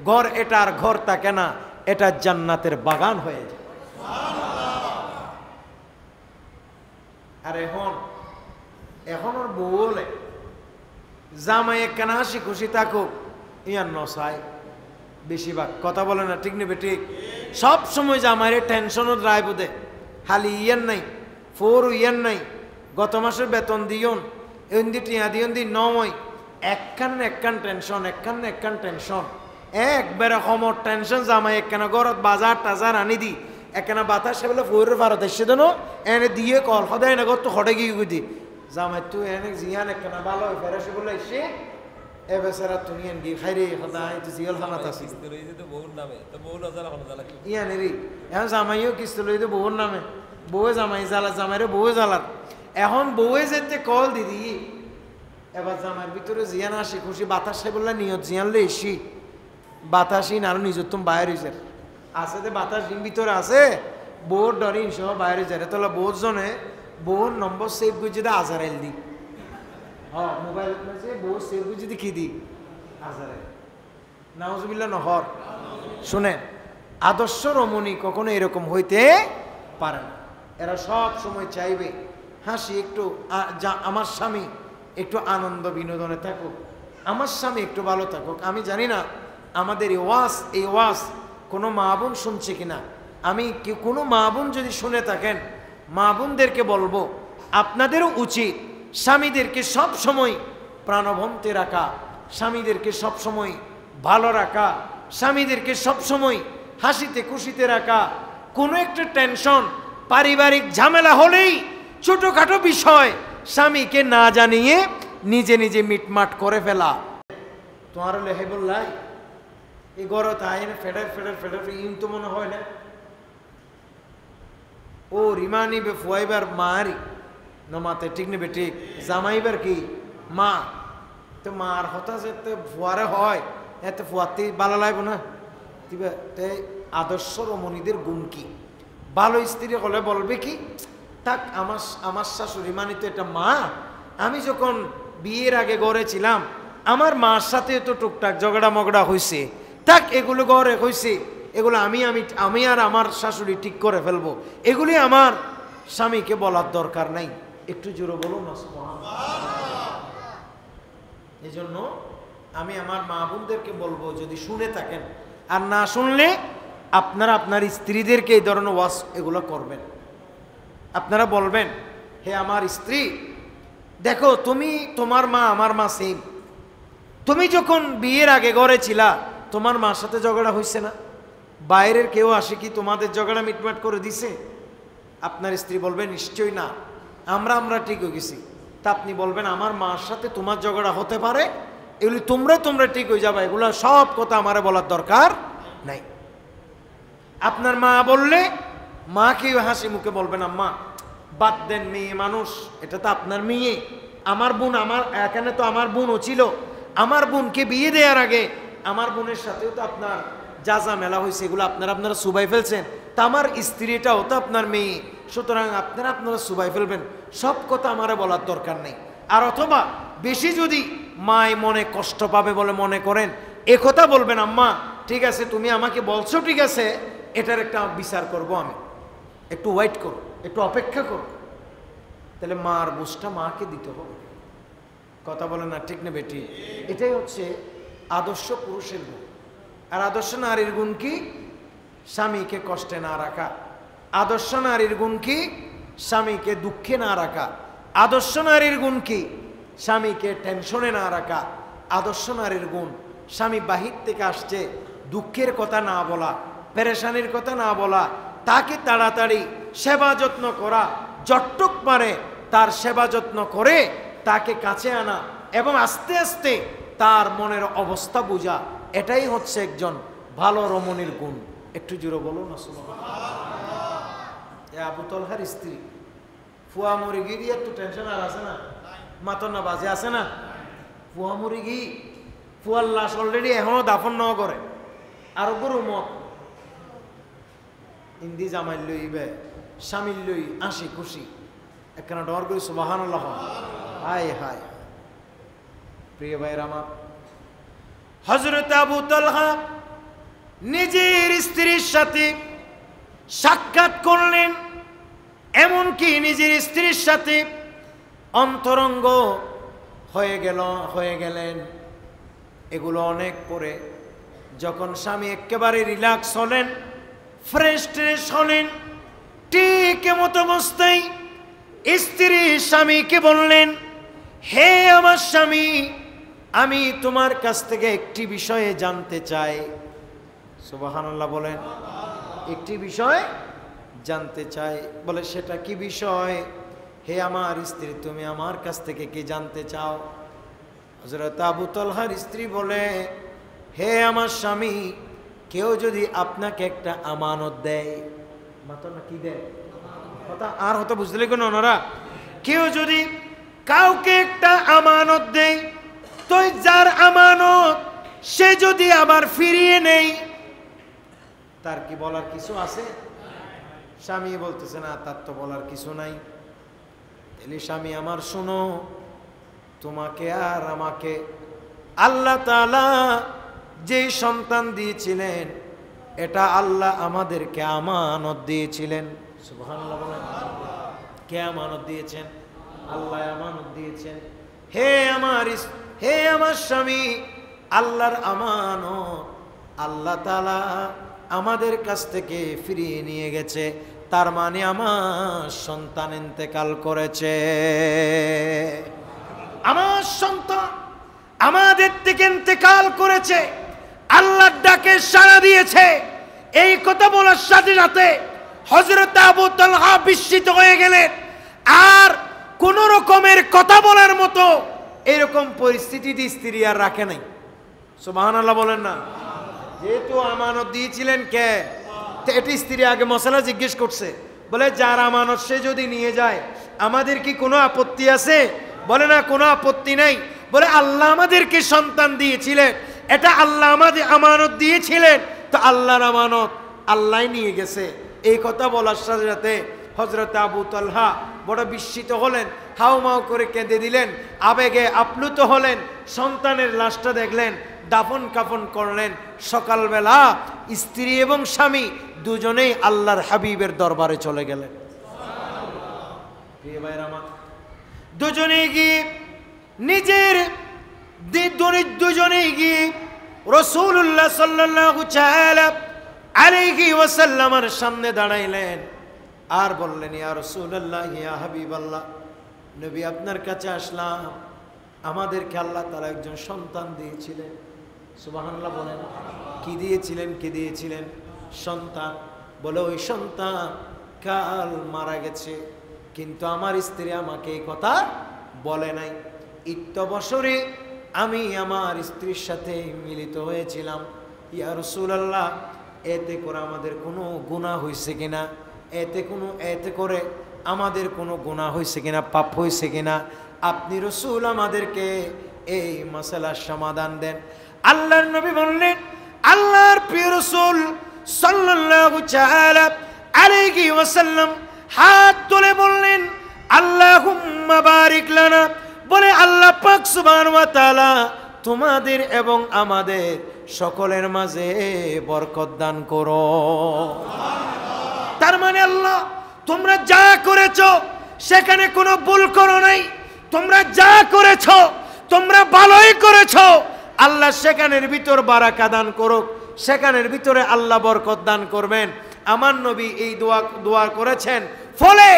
ঘর এটা আর ঘর থাকে না, এটা জান্নাতের বাগান হয়ে যায়। আর এখন ওর বউ বলে জামাই একখানা হাসি খুশি থাকুক, ইয়ার নসায় বেশিরভাগ কথা বলে না, ঠিক নেবে ঠিক? সব সময় জামাইয়ের টেনশনও ড্রাইভ দে, হালি ইয়ার নাই, ফোর ইয়ার নাই, গত মাসের বেতন দিয়ন, এন্দি টিয়া দিয়ন দি নয়, একখান টেনশন, একবারে সমর টেনশন। জামাই একখানা ঘরত বাজার টাজার আনি দি, একখানা বাতাস বলে ফোরের ভারত এসে দেন এনে দিয়ে কল সদায় না তো হটে গিয়ে দি জামাই তুই এনে জিয়ান একখানা ভালো ফেরাসে বলে এসে এ বেচারা তুমি এন গিয়ে খাই রে সদায় তুই জিয়াল খানাত আছিস ইয়ানেরি এখন জামাইও কিস্ত লই তো বউর নামে, বউয়ে জামাই জ্বালা, জামাইরে বউয়ে জ্বালার। এখন বউয়ে যেতে কল দিদি এবার জামাইয়ের ভিতরে জিয়ান আসি খুশি বাতাসে বললে নিয়ত জিয়ানলে এসি বাতাসই না, আরো নিজের তুমি বাইরে হয়েছে আছে যে বাতাস ডিম ভিতরে আছে, বউর ডরি সহ বাইরে যায় তাহলে বউর জনে বউর নম্বর সেভ করে যদি আজারাইল দি, হ্যাঁ মোবাইল বউর সেভ করে যদি কি দি আজারাইল, নাউজুবিল্লাহ নহর। শুনেন, আদর্শ রমণী কখনো এরকম হইতে পারে না। এরা সব সময় চাইবে হাসি একটু, আমার স্বামী একটু আনন্দ বিনোদনে থাকুক, আমার স্বামী একটু ভালো থাকুক। আমি জানি না আমাদের এই ওয়াজ কোনো মা বোন শুনছে কিনা। আমি কোনো মা বোন যদি শুনে থাকেন, মা বোনদেরকে বলবো আপনাদেরও উচিত স্বামীদেরকে সব সময় প্রাণবন্তে রাখা, স্বামীদেরকে সব সময় ভালো রাখা, স্বামীদেরকে সব সময় হাসিতে খুশিতে রাখা। কোনো একটা টেনশন, পারিবারিক ঝামেলা হলেই ছোটখাটো বিষয় স্বামীকে না জানিয়ে নিজে নিজে মিটমাট করে ফেলা। তোমার লেহে বললাই এই গড় তাই না ফেডার ফেডার ফেডার ইন তো মনে হয় না ও রিমানি বে ফুয়াইবার মারি নমাতে ঠিক নেবে ঠিক জামাইবার কি মা তো মার হতাশ এতে ফুয়ারে হয় এতে ফুয়াতে ভালো লাগবে না আদর্শ রমণীদের গুণ কি? ভালো স্ত্রী হলে বলবে কি তাক আমার শাশুড়ি মানে তো এটা মা, আমি যখন বিয়ের আগে গড়ে ছিলাম আমার মার সাথে তো টুকটাক ঝগড়া মগড়া হয়েছে, তাক এগুলো গড়ে হয়েছে, এগুলো আমি আর আমার শাশুড়ি ঠিক করে ফেলবো, এগুলি আমার স্বামীকে বলার দরকার নাই। একটু জোরে বলুন না সুবহানাল্লাহ। এই জন্য আমি আমার মা বোনদেরকে বলবো, যদি শুনে থাকেন আর না শুনলে আপনারা আপনার স্ত্রীদেরকে এই ধরনের ওয়াজ এগুলো করবেন। আপনারা বলবেন, হে আমার স্ত্রী দেখো তুমি তোমার মা আমার মা সেম, তুমি যখন বিয়ের আগে ঘরে ছিলা তোমার মার সাথে ঝগড়া হয়েছে না? বাইরের কেউ আসে কি তোমাদের ঝগড়া মিটমাট করে দিছে? আপনার স্ত্রী বলবেন নিশ্চয়ই না, আমরা ঠিক হয়ে গেছি। তা আপনি বলবেন আমার মার সাথে তোমার ঝগড়া হতে পারে, এগুলি তোমরা ঠিক হয়ে যাবে, এগুলো সব কথা আমারে বলার দরকার নাই। আপনার মা বললে মাকে হাসি মুখে বলবেন আম্মা বাদ দেন, মেয়ে মানুষ, এটা তো আপনার মেয়ে, আমার বোন, আমার এখানে তো আমার বোনও ছিল, আমার বোনকে বিয়ে দেওয়ার আগে আমার বোনের সাথেও তো আপনার যা যা মেলা হয়েছে এগুলো আপনারা সুবাই ফেলছেন, তা আমার স্ত্রীটাও তো আপনার মেয়ে, সুতরাং আপনারা সুবাই ফেলবেন, সব কথা আমারে বলার দরকার নেই। আর অথবা বেশি যদি মায় মনে কষ্ট পাবে বলে মনে করেন, এ কথা বলবেন আম্মা ঠিক আছে তুমি আমাকে বলছো ঠিক আছে, এটার একটা বিচার করব, আমি একটু ওয়েট করো, একটু অপেক্ষা করো। তাহলে মার বুঝটা মাকে দিতে হবে। কথা বলে না ঠিক না বেটি? এটাই হচ্ছে আদর্শ পুরুষের গুণ। আর আদর্শ নারীর গুণ কি? স্বামীকে কষ্টে না রাখা। আদর্শ নারীর গুণ কি? স্বামীকে দুঃখে না রাখা। আদর্শ নারীর গুণ কি? স্বামীকে টেনশনে না রাখা। আদর্শ নারীর গুণ স্বামী বাহির থেকে আসছে, দুঃখের কথা না বলা, পেরেশানির কথা না বলা, তাকে তাড়াতাড়ি সেবা যত্ন করা, যতটুক পারে তার সেবা যত্ন করে তাকে কাছে আনা এবং আস্তে আস্তে তার মনের অবস্থা বোঝা, এটাই হচ্ছে একজন ভালো রমণীর গুণ। একটু জোরে বলুন না সুবহানাল্লাহ। আবু তলহার স্ত্রী ফুয়া মুরগি দিয়ে একটু টেনশন আর আছে না, মাতর না বাজে আছে না, ফুয়া মুরগি ফুয়ার লাশ অলরেডি এখনো দাফন ন করে, আর গরু মত হিন্দি জামাই লইবে স্বামীর লই আসি খুশি একখানা ডর করি সুবহানাল্লাহ। হায় হায় প্রিয় ভাইয়ের আমার, হযরত আবু তালহা নিজের স্ত্রীর সাথে সাক্ষাৎ করলেন, এমনকি নিজের স্ত্রীর সাথে অন্তরঙ্গ হয়ে গেলেন। এগুলো অনেক পরে যখন স্বামী একেবারে রিল্যাক্স হলেন, ফ্রেশ হলেন, ঠিক মতো অবস্থায় স্ত্রী স্বামীকে বললেন, হে আমার স্বামী আমি তোমার কাছ থেকে একটি বিষয়ে জানতে চাই। সুবহানাল্লাহ বলেন, একটি বিষয় জানতে চাই। বলে সেটা কি বিষয়? হে আমার স্ত্রী তুমি আমার কাছ থেকে কি জানতে চাও? হযরত আবু তালহার স্ত্রী বলে, হে আমার স্বামী কেউ যদি আপনাকে একটা আমানত দেয়, মাত্র না কি দেয় কথা আর হয়তো বুঝলে কেন ওনারা, কেউ যদি কাউকে একটা আমানত দেয়, তো যার আমানত সে যদি আবার ফিরিয়ে নেই, তার কি বলার কিছু আছে? স্বামী বলতেছে না তার তো বলার কিছু নাই। তাহলে স্বামী আমার শোনো, তোমাকে আর আমাকে আল্লাহ তাআলা যে সন্তান দিয়েছিলেন এটা আল্লাহ আমাদেরকে আমানত দিয়েছিলেন। সুবহানাল্লাহ বলেন, কে আমানত দিয়েছেন? আল্লাহ আমানত দিয়েছেন। হে আমার স্বামী আল্লাহর আমানত আল্লাহ তাআলা আমাদের কাছ থেকে ফিরিয়ে নিয়ে গেছে, তার মানে আমার সন্তান ইন্তেকাল করেছে। আমার সন্তান আমাদের থেকে ইন্তেকাল করেছে, আল্লাহর ডাকে সাড়া দিয়েছে। এই কথা বলার সাথে সাথে হযরত আবু তালহা বিস্মিত হয়ে গেলেন। আর কোন রকমের কথা বলার মতো এরকম পরিস্থিতিতে স্ত্রী আর রাখে নাই। সুবহানাল্লাহ বলেন না। যেহেতু আমানত দিয়েছিলেন কে, এটি স্ত্রী আগে মশলা জিজ্ঞেস করছে, বলে যার আমানত সে যদি নিয়ে যায় আমাদের কি কোনো আপত্তি আছে? বলে না, কোনো আপত্তি নাই। বলে আল্লাহ আমাদেরকে সন্তান দিয়েছিলেন, এটা আল্লাহ আমাদের আমানত দিয়েছিলেন, তো আল্লাহর আমানত আল্লাহ নিয়ে গেছে। এই কথা বলার সাথে সাথে হযরত আবু তালহা বড় বিস্মিত হলেন, হাউমাউ করে কেঁদে দিলেন, আবেগে আপ্লুত হলেন। সন্তানের লাশটা দেখলেন, দাফন কাফন করলেন। সকালবেলা স্ত্রী এবং স্বামী দুজনেই আল্লাহর হাবিবের দরবারে চলে গেলেন। দুজনেই গিয়ে নিজের দুজনেই গিয়ে রাসূলুল্লাহ সাল্লাল্লাহু তাআলা আলাইহি ওয়াসাল্লামের সামনে দাঁড়াইলেন আর বললেন, ইয়া রাসূলুল্লাহ, ইয়া হাবিবাল্লাহ, নবী আপনার কাছে আসলাম। আমাদেরকে আল্লাহ তাআলা একজন সন্তান দিয়েছিলেন। সুবহানাল্লাহ বলেন। কি দিয়েছিলেন? কি দিয়েছিলেন? সন্তান। বলে ওই সন্তান কাল মারা গেছে, কিন্তু আমার স্ত্রী আমাকে এই কথা বলে নাই। ইত্য বছরে আমি আমার স্ত্রীর সাথে মিলিত হয়েছিলাম। ইয়া রাসূলুল্লাহ, এতে করে আমাদের কোনো গুনাহ হয়েছে কিনা, এতে করে আমাদের কোনো গুনাহ হয়েছে কিনা, পাপ হয়েছে কিনা, আপনি রাসূল আমাদেরকে এই মাসালার সমাধান দেন। আল্লাহর নবী বললেন, আল্লাহর প্রিয় রাসূল সাল্লাল্লাহু তাআলা আলাইহি ওয়াসাল্লাম হাত তুলে বললেন, আল্লাহুম্মা বারিক লানা, বলে আল্লাহ পাক সুবহানাহু ওয়া তাআলা তোমাদের এবং আমাদের সকলের মাঝে বরকত দান করো। তার মানে আল্লাহ তোমরা যা করেছো সেখানে কোনো ভুল করো নাই। তোমরা যা করেছো তোমরা ভালোই করেছো। আল্লাহ সেখানের ভিতর বারাকা দান করুক, সেখানের ভিতরে আল্লাহ বরকত দান করবেন। আমার নবী এই দোয়া করেছেন। ফলে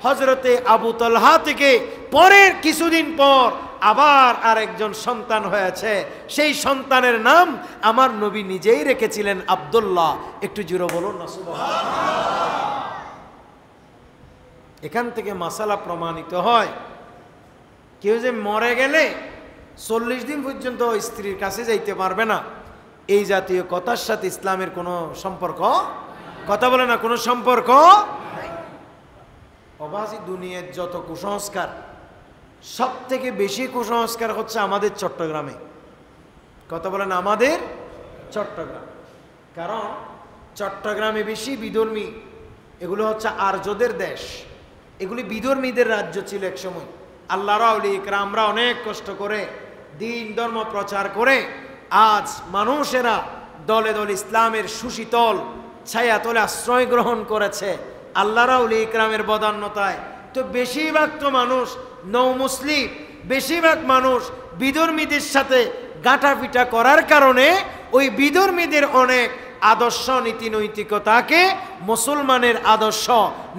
হযরতে আবু তালহা থেকে পরের কিছুদিন পর আবার আরেকজন সন্তান হয়েছে। সেই সন্তানের নাম আমার নবী নিজেই রেখেছিলেন আব্দুল্লাহ। একটু জোরে বলুন না সুবহানাল্লাহ। এখান থেকে মাসালা প্রমাণিত হয়, কেউ যে মরে গেলে 40 দিন পর্যন্ত স্ত্রীর কাছে যাইতে পারবে না, এই জাতীয় কথার সাথে ইসলামের কোনো সম্পর্ক, কথা বলে না, কোনো সম্পর্ক নাই। অবাধি দুনিয়ার যত কুসংস্কার, সব থেকে বেশি কুসংস্কার হচ্ছে আমাদের চট্টগ্রামে। কথা বলেন, আমাদের চট্টগ্রাম। কারণ চট্টগ্রামে বেশি বিধর্মী, এগুলো হচ্ছে আর্যদের দেশ, এগুলি বিধর্মীদের রাজ্য ছিল এক সময়। আল্লাহর আউলিয়া ইকরামরা অনেক কষ্ট করে দিন ধর্ম প্রচার করে আজ মানুষেরা দলে দলে ইসলামের সুশীতল ছায়াতলে আশ্রয় গ্রহণ করেছে আল্লাহর আউলিয়া ইকরামের বদান্যতায়। তো বেশিরভাগ তো মানুষ নৌ মুসলিম, বেশিরভাগ মানুষ বিধর্মীদের সাথে গাঁটাপিটা করার কারণে ওই বিধর্মীদের অনেক আদর্শ নীতি নৈতিকতাকে মুসলমানের আদর্শ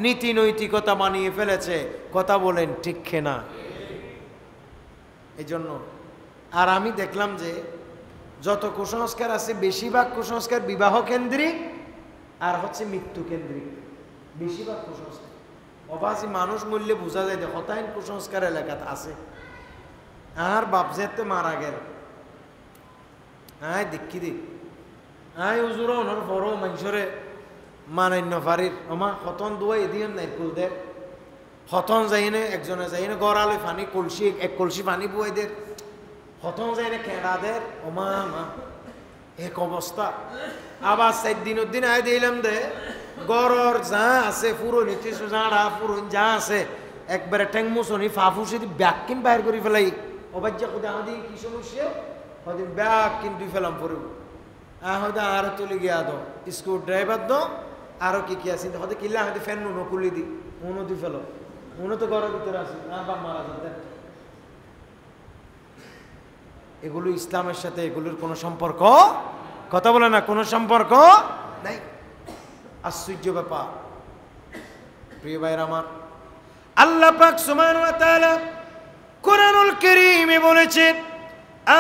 নীতি নৈতিকতা বানিয়ে ফেলেছে। কথা বলেন ঠিক না? এই জন্য আর আমি দেখলাম যে যত কুসংস্কার আছে বেশিরভাগ কুসংস্কার বিবাহ কেন্দ্রিক আর হচ্ছে মৃত্যু কেন্দ্রিক। বেশিরভাগ কুসংস্কার অবাসী মানুষ মূল্যে বোঝা যায় যে হতাহীন কুসংস্কার এলাকাতে আছে। আর বাপ যেতে মারা গেল, আয় দেখি দেখ, আয় উজুর ওনার বড় মানুষরে মানান্য ফারির আমা হতন দুয়াই এদিন নাই কুল দেখ হতন যাইনে একজনে যাইনে গড়ালে পানি কলসি এক কলসি পানি বুয়াই দের, হতন যাইনে খেড়া দের, ওমা মা এক অবস্থা। আবার 4 দিন আয় দিলাম দে গড়র যা আছে পুরো নীতি যাঁড়া পুরো যা আছে একবারে ঠ্যাং মুসনি ফাফুসি ব্যাগকিন বাইর করে ফেলাই। অবাজ্যা খুদে আমাদের কি সমস্যা হদিন ব্যাগ কিন্তু ফেলাম পড়ব হয়তো আরো তুলে গিয়া দো স্ক্রু ড্রাইভার দো আরো কি আছে হয়তো কিল্লা হয়তো ফ্যান নুনো খুলি দি উনো দি ফেলো, উনো তো ঘরের ভিতরে আছে বা মারা যেতেন। এগুলো ইসলামের সাথে এগুলোর কোনো সম্পর্ক, কথা বলে না, কোনো সম্পর্ক নাই। আশ্চর্য ব্যাপার প্রিয় ভাইরা আমার, আল্লাহ পাক সুবহানাহু ওয়া তাআলা কুরআনুল কারীমে বলেছেন,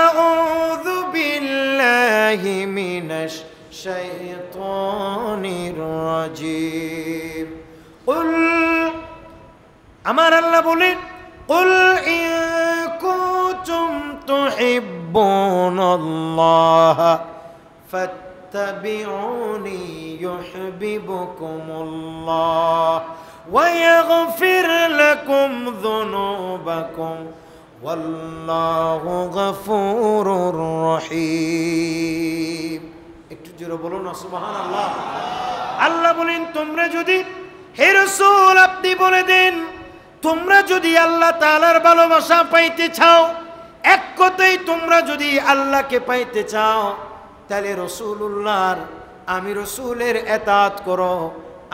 আউযু বিল্লাহি মিনাশ শাইতানির রাজিম। কুল, আমার আল্লাহ বলেন, কুল ইন কুনতুম তুহিব্বুনাল্লাহ ফাত্তাবিউনি ইউহিব্বুকুমুল্লাহ ওয়া ইয়াগফির লাকুম যুনুবাকুম ওয়াল্লাহু গফুরুর রহিম। একটু জোরে বলুন না সুবহানাল্লাহ। আল্লাহ বলেন, তোমরা যদি, হে রাসূল আপনি বলে দেন, তোমরা যদি আল্লাহ তাআলার ভালোবাসা পাইতে চাও, এক কথাই তোমরা যদি আল্লাহকে পাইতে চাও, তাহলে রাসূলুল্লাহর, আমি রাসূলের ইতাআত করো,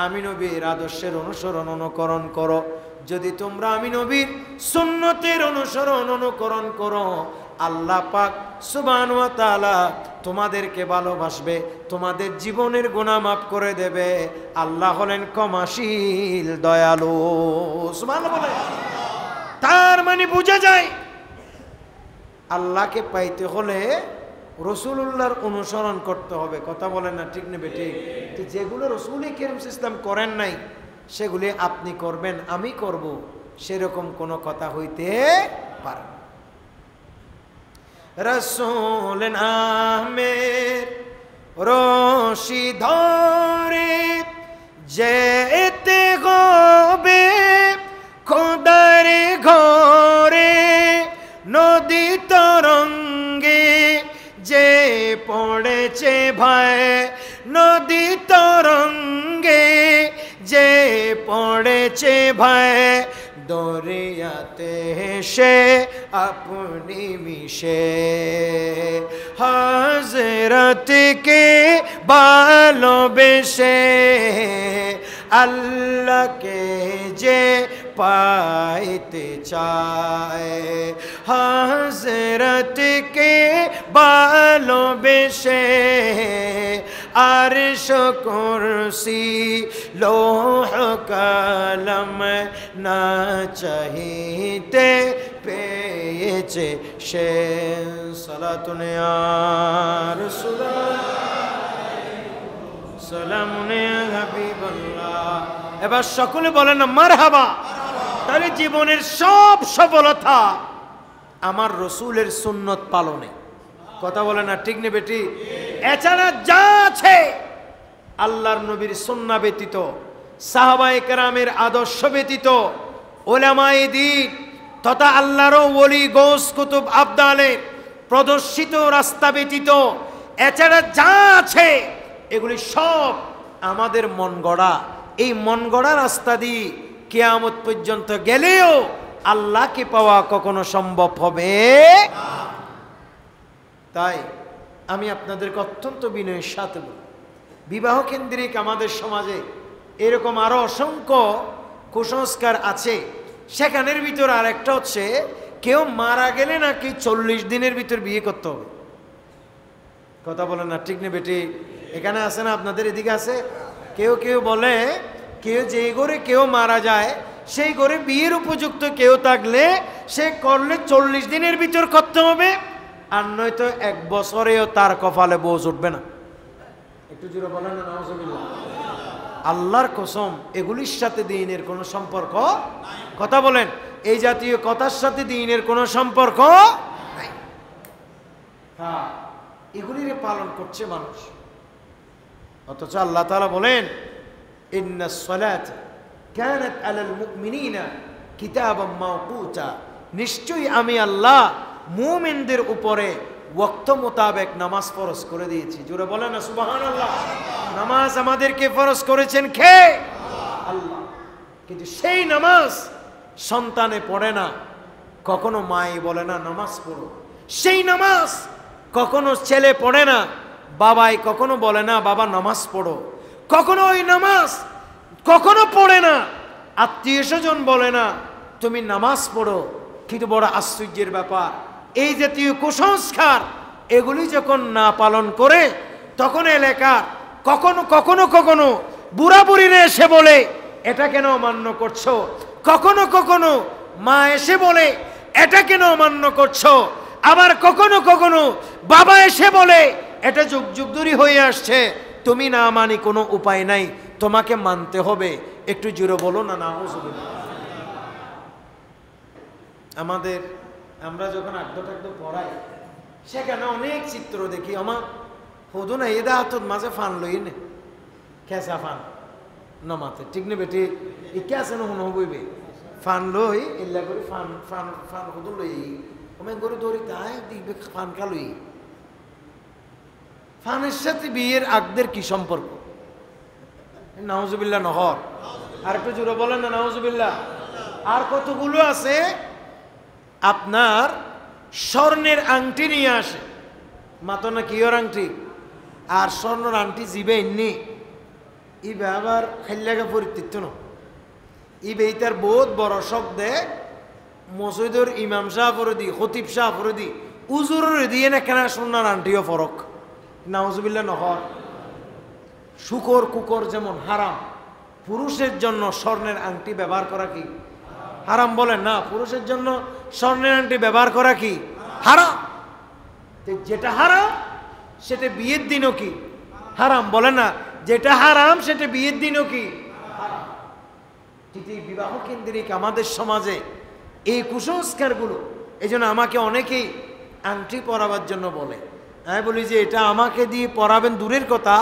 আমি নবীর আদর্শের অনুসরণ অনুকরণ করো। যদি তোমরা আমি নবীর সুন্নতের অনুসরণ অনুকরণ করো, আল্লাহ পাক সুবহানাহু ওয়া তাআলা তোমাদেরকে ভালোবাসবে, তোমাদের জীবনের গুনাহ মাফ করে দেবে। আল্লাহ হলেন ক্ষমাশীল, দয়ালু। সুবহানাল্লাহ বলে। তার মানে বোঝা যায় আল্লাহকে পাইতে হলে রাসূলুল্লাহর অনুসরণ করতে হবে। কথা বলেন না, ঠিক নেবে ঠিক? তো যেগুলো রাসূল কারীম ইসলাম করেন নাই সেগুলি আপনি করবেন, আমি করব, সেরকম কোনো কথা হইতে পারে না। রাসূল নামের রশি ধরে যেতে হবে খোদার ঘরে, নদী তরঙ্গে যে পড়েছে ভাই, নদী তরঙ্গে যে পড়েছে ভাই, দরিয়াতে সে আপনি মিশে, হযরতকে ভালোবেসে আল্লাহকে যে পাইতে চায়, হযরতকে ভালোবেসে আরশ কুরসি লৌহ কলম না চাহিতে পেয়েছে সে। সালাতুন ইয়া রাসূলুল্লাহ, সালামুন ইয়া হাবিবাল্লাহ। এবার সকলে বলেন না মারহাবা। তাহলে জীবনের সব সফলতা আমার রাসূলের সুন্নত পালনে। কথা বলে না, ঠিক নেবে ঠিক? এছাড়া যা আছে আল্লাহর নবীর সুন্নাহ ব্যতীত, সাহাবায়ে কেরামের আদর্শ ব্যতীত, উলামায়ে দ্বীন তথা আল্লাহর ওলি গৌস কুতুব আবদালের প্রদর্শিত রাস্তা ব্যতীত এছাড়া যা আছে এগুলি সব আমাদের মন গড়া। এই মন গড়া রাস্তা দিয়ে কিয়ামত পর্যন্ত গেলেও আল্লাহকে পাওয়া কখনো সম্ভব হবে না। তাই আমি আপনাদেরকে অত্যন্ত বিনয়ের সাথে বলি, বিবাহ কেন্দ্রিক আমাদের সমাজে এরকম আরো অসংখ্য কুসংস্কার আছে। সেখানের ভিতর আর একটা হচ্ছে, কেউ মারা গেলে নাকি 40 দিনের ভিতর বিয়ে করতে হবে। কথা বলেন না, ঠিক নেবে ঠিক? এখানে আছে না, আপনাদের এদিকে আছে? কেউ কেউ বলে, কেউ যেই ঘরে কেউ মারা যায় সেই ঘরে বিয়ের উপযুক্ত কেউ থাকলে সে করলে 40 দিনের ভিতর করতে হবে, আর নয়তো 1 বছরেও তার কপালে বোঝ উঠবে না। একটু জোরে বলেন না নাউজুবিল্লাহ। আল্লাহর কসম, এগুলির সাথে দ্বীনের কোনো সম্পর্ক, কথা বলেন, এই জাতীয় কথার সাথে দ্বীনের কোনো সম্পর্ক নাই। হ্যাঁ, এগুলির পালন করছে মানুষ। অথচ আল্লাহ তাআলা বলেন, ইন্নাস সালাত কানাত আলাল মুমিনিনা কিতাবাম মাওকুতা, নিশ্চয়ই আমি আল্লাহ মুমিনদের উপরে ওয়াক্ত মোতাবেক নামাজ ফরজ করে দিয়েছি। জোরে বলেন না সুবহানাল্লাহ। নামাজ আমাদেরকে ফরজ করেছেন কে? আল্লাহ। কিন্তু সেই নামাজ সন্তানে পড়ে না, কখনো মাই বলে না নামাজ পড়ো। সেই নামাজ কখনো ছেলে পড়ে না, বাবাই কখনো বলে না বাবা নামাজ পড়ো। কখনো ওই নামাজ কখনো পড়ে না, আত্মীয় স্বজন বলে না তুমি নামাজ পড়ো। কিন্তু বড় আশ্চর্যের ব্যাপার, এই জাতীয় কুসংস্কার এগুলি যখন না পালন করে, তখন এলাকা কখনো কখনো কখনো বুড়া বুড়িরা এসে বলে এটা কেন অমান্য করছো, কখনো কখনো মা এসে বলে এটা কেন অমান্য করছো, আবার কখনো কখনো বাবা এসে বলে এটা যুগ যুগ ধরে হয়ে আসছে, তুমি না মানি কোনো উপায় নাই, তোমাকে মানতে হবে। একটু জোরে বলো না নাউজুবিল্লাহ। আমরা যখন আড্ডা টাড্ডা পড়াই সেখানে অনেক চিত্র দেখি। আমার হদু না এদা হাতত মাঝে ফান লই নে, খেসা ফান নমাতে, ঠিক নে বেটি ইকে আছে না হুন বইবে ফান লই ইল্লা করে ফান ফান ফান হদু লই আমি করে দৌড়ি তাই দিবে ফান কা লই। ফানের সাথে বিয়ের আগদের কি সম্পর্ক? নাউজুবিল্লাহ নহর। আর একটু জোরে বলেন না নাউজুবিল্লাহ। আর কতগুলো আছে আপনার স্বর্ণের আংটি নিয়ে আসে, মাতো না কিয়র আংটি, আর স্বর্ণের আংটি জিবে এমনি ইবে আবার খাইলাগা পরিতৃপ্ত ন ইবে ইতার বহুত বড় শখ দে মসজিদের ইমাম সাহ পরে দি, খতিব সাহ পরে দি, উজুরের দিয়ে না কেনা স্বর্ণের আংটিও ফরক। নাউজুবিল্লাহ নহর। শুকর কুকর যেমন হারাম, পুরুষের জন্য স্বর্ণের আংটি ব্যবহার করা কি হারাম? বলেন না, পুরুষের জন্য স্বর্ণের আংটি ব্যবহার করা কি হারাম? যেটা হারাম সেটা বিয়ের দিনও কি হারাম? বলেন না, যেটা হারাম সেটা বিয়ের দিনও কি হারাম। ঠিক বিবাহ কেন্দ্রিক আমাদের সমাজে এই কুসংস্কারগুলো, এই জন্য আমাকে অনেকেই আংটি পরাবার জন্য বলে। আমি বলি যে এটা আমাকে দিয়ে পরাবেন দূরের কথা,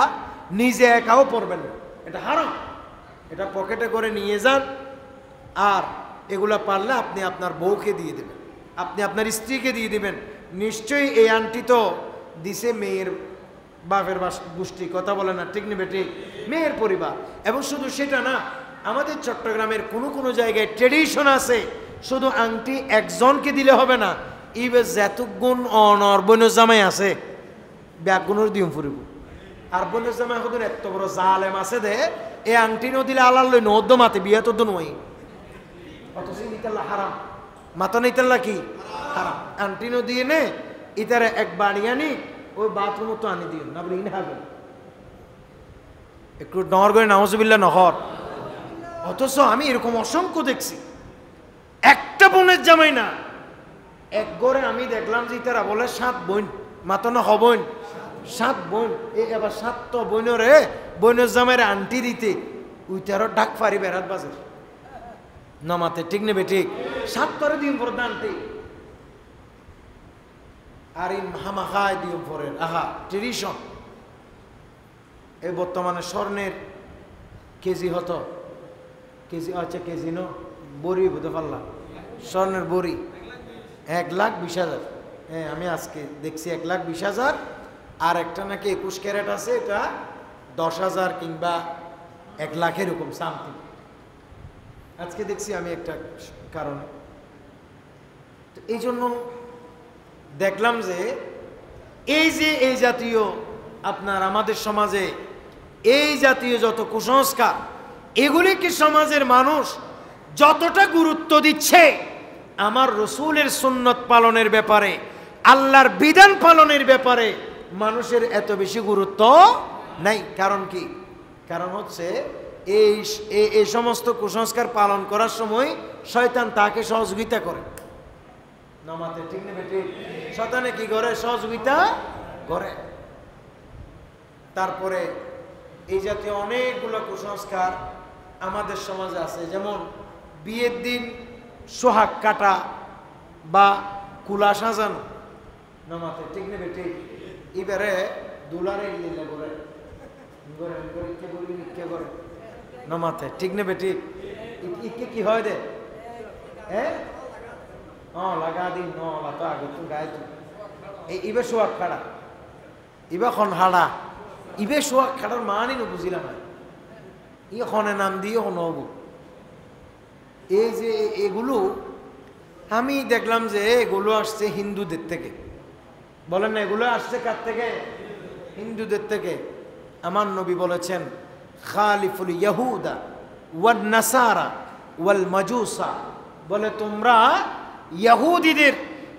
নিজে একাও পরবেন না, এটা হারাম। এটা পকেটে করে নিয়ে যান, আর এগুলা পারলে আপনি আপনার বউকে দিয়ে দেবেন, আপনি আপনার স্ত্রীকে দিয়ে দেবেন। নিশ্চয়ই এই আংটি তো দিছে মেয়ের বাপের গোষ্ঠী, কথা বলে না, ঠিক নেবে ঠিক, মেয়ের পরিবার। এবং শুধু সেটা না, আমাদের চট্টগ্রামের কোনো কোনো জায়গায় ট্রেডিশন আছে, শুধু আংটি একজনকে দিলে হবে না, ইবে যেতগুণ অনর্বণ জামাই আছে ব্যাগুণের দিম ফুরিব। আর বোনের জামাই হদুন এত বড় জালেম আছে দে, এই আংটি ন দিলে আল্লাহ লই নদ্য মাতে বিয়ে তো নই, অথচ নিতাল্লা হারাম, মাথা নিতাল্লা কি হারাম। আংটি ন দিয়ে নে ইতারে এক বাড়ি আনি ওই বাথরুম তো আনি দিও না, বলি ইনহাবেন একটু ডর করে নাউজুবিল্লাহ নহর। অথচ আমি এরকম অসংখ্য দেখছি, একটা বোনের জামাই না, এক ঘরে আমি দেখলাম যে তারা বলে 7 বোন, মাতো না হবন 7 বোন, এবার 7 তো বোনরে বোনের জামাইয়ের আন্টি দিতে উইটারও ডাক ফারি বেড়াত বাজার নমাতে, ঠিক নেবে ঠিক, 7 তরে দিন পর আন্টি আর ইন হামাখায় দিন পরে আহা ট্রেডিশন। এই বর্তমানে স্বর্ণের কেজি হতো, কেজি আচ্ছা কেজি ন বড়ি বুঝতে পারলাম, স্বর্ণের বড়ি 1,20,000। হ্যাঁ আমি আজকে দেখছি 1,20,000, আর একটা নাকি 21 ক্যারেট আছে, এটা 10,000 কিংবা 1 লাখ এরকম সামথিং আজকে দেখছি আমি একটা কারণে। এই জন্য দেখলাম যে এই জাতীয় আপনার আমাদের সমাজে এই জাতীয় যত কুসংস্কার, এগুলিকে সমাজের মানুষ যতটা গুরুত্ব দিচ্ছে, আমার রসুলের সুন্নত পালনের ব্যাপারে, আল্লাহর বিধান পালনের ব্যাপারে মানুষের এত বেশি গুরুত্ব নাই। কারণ কি? কারণ হচ্ছে এই সমস্ত কুসংস্কার পালন করার সময় শয়তান তাকে সহযোগিতা করে। নামাতে ঠিক নেবে ঠিক, শয়তানে কি করে? সহযোগিতা করে। তারপরে এই জাতীয় অনেকগুলো কুসংস্কার আমাদের সমাজে আছে, যেমন বিয়ের দিন সোহাগ কাটা বা কুলা সাজানো, নামাতে ঠিক নেবে ঠিক, এবারে দুলারে ইল্লা করে করে নমাতে ঠিক নেবে ঠিক, ইকে কি হয় দে হ্যাঁ লাগা দিন নতো আগে তো গায়ে ইবে সোহাগ খাড়া, ইবে খন হাড়া, ইবে সোহাগ খাড়ার মানই না বুঝিলাম না, ই খনে নাম দিয়ে হব। এই যে এগুলো আমি দেখলাম যে এগুলো আসছে হিন্দুদের থেকে। বলেন না, এগুলো আসছে কার থেকে? হিন্দুদের থেকে। আমার নবী বলেছেন, খালিফুল ইয়াহুদা ওয়ান নাসারা ওয়াল মাজুসা, বলে তোমরা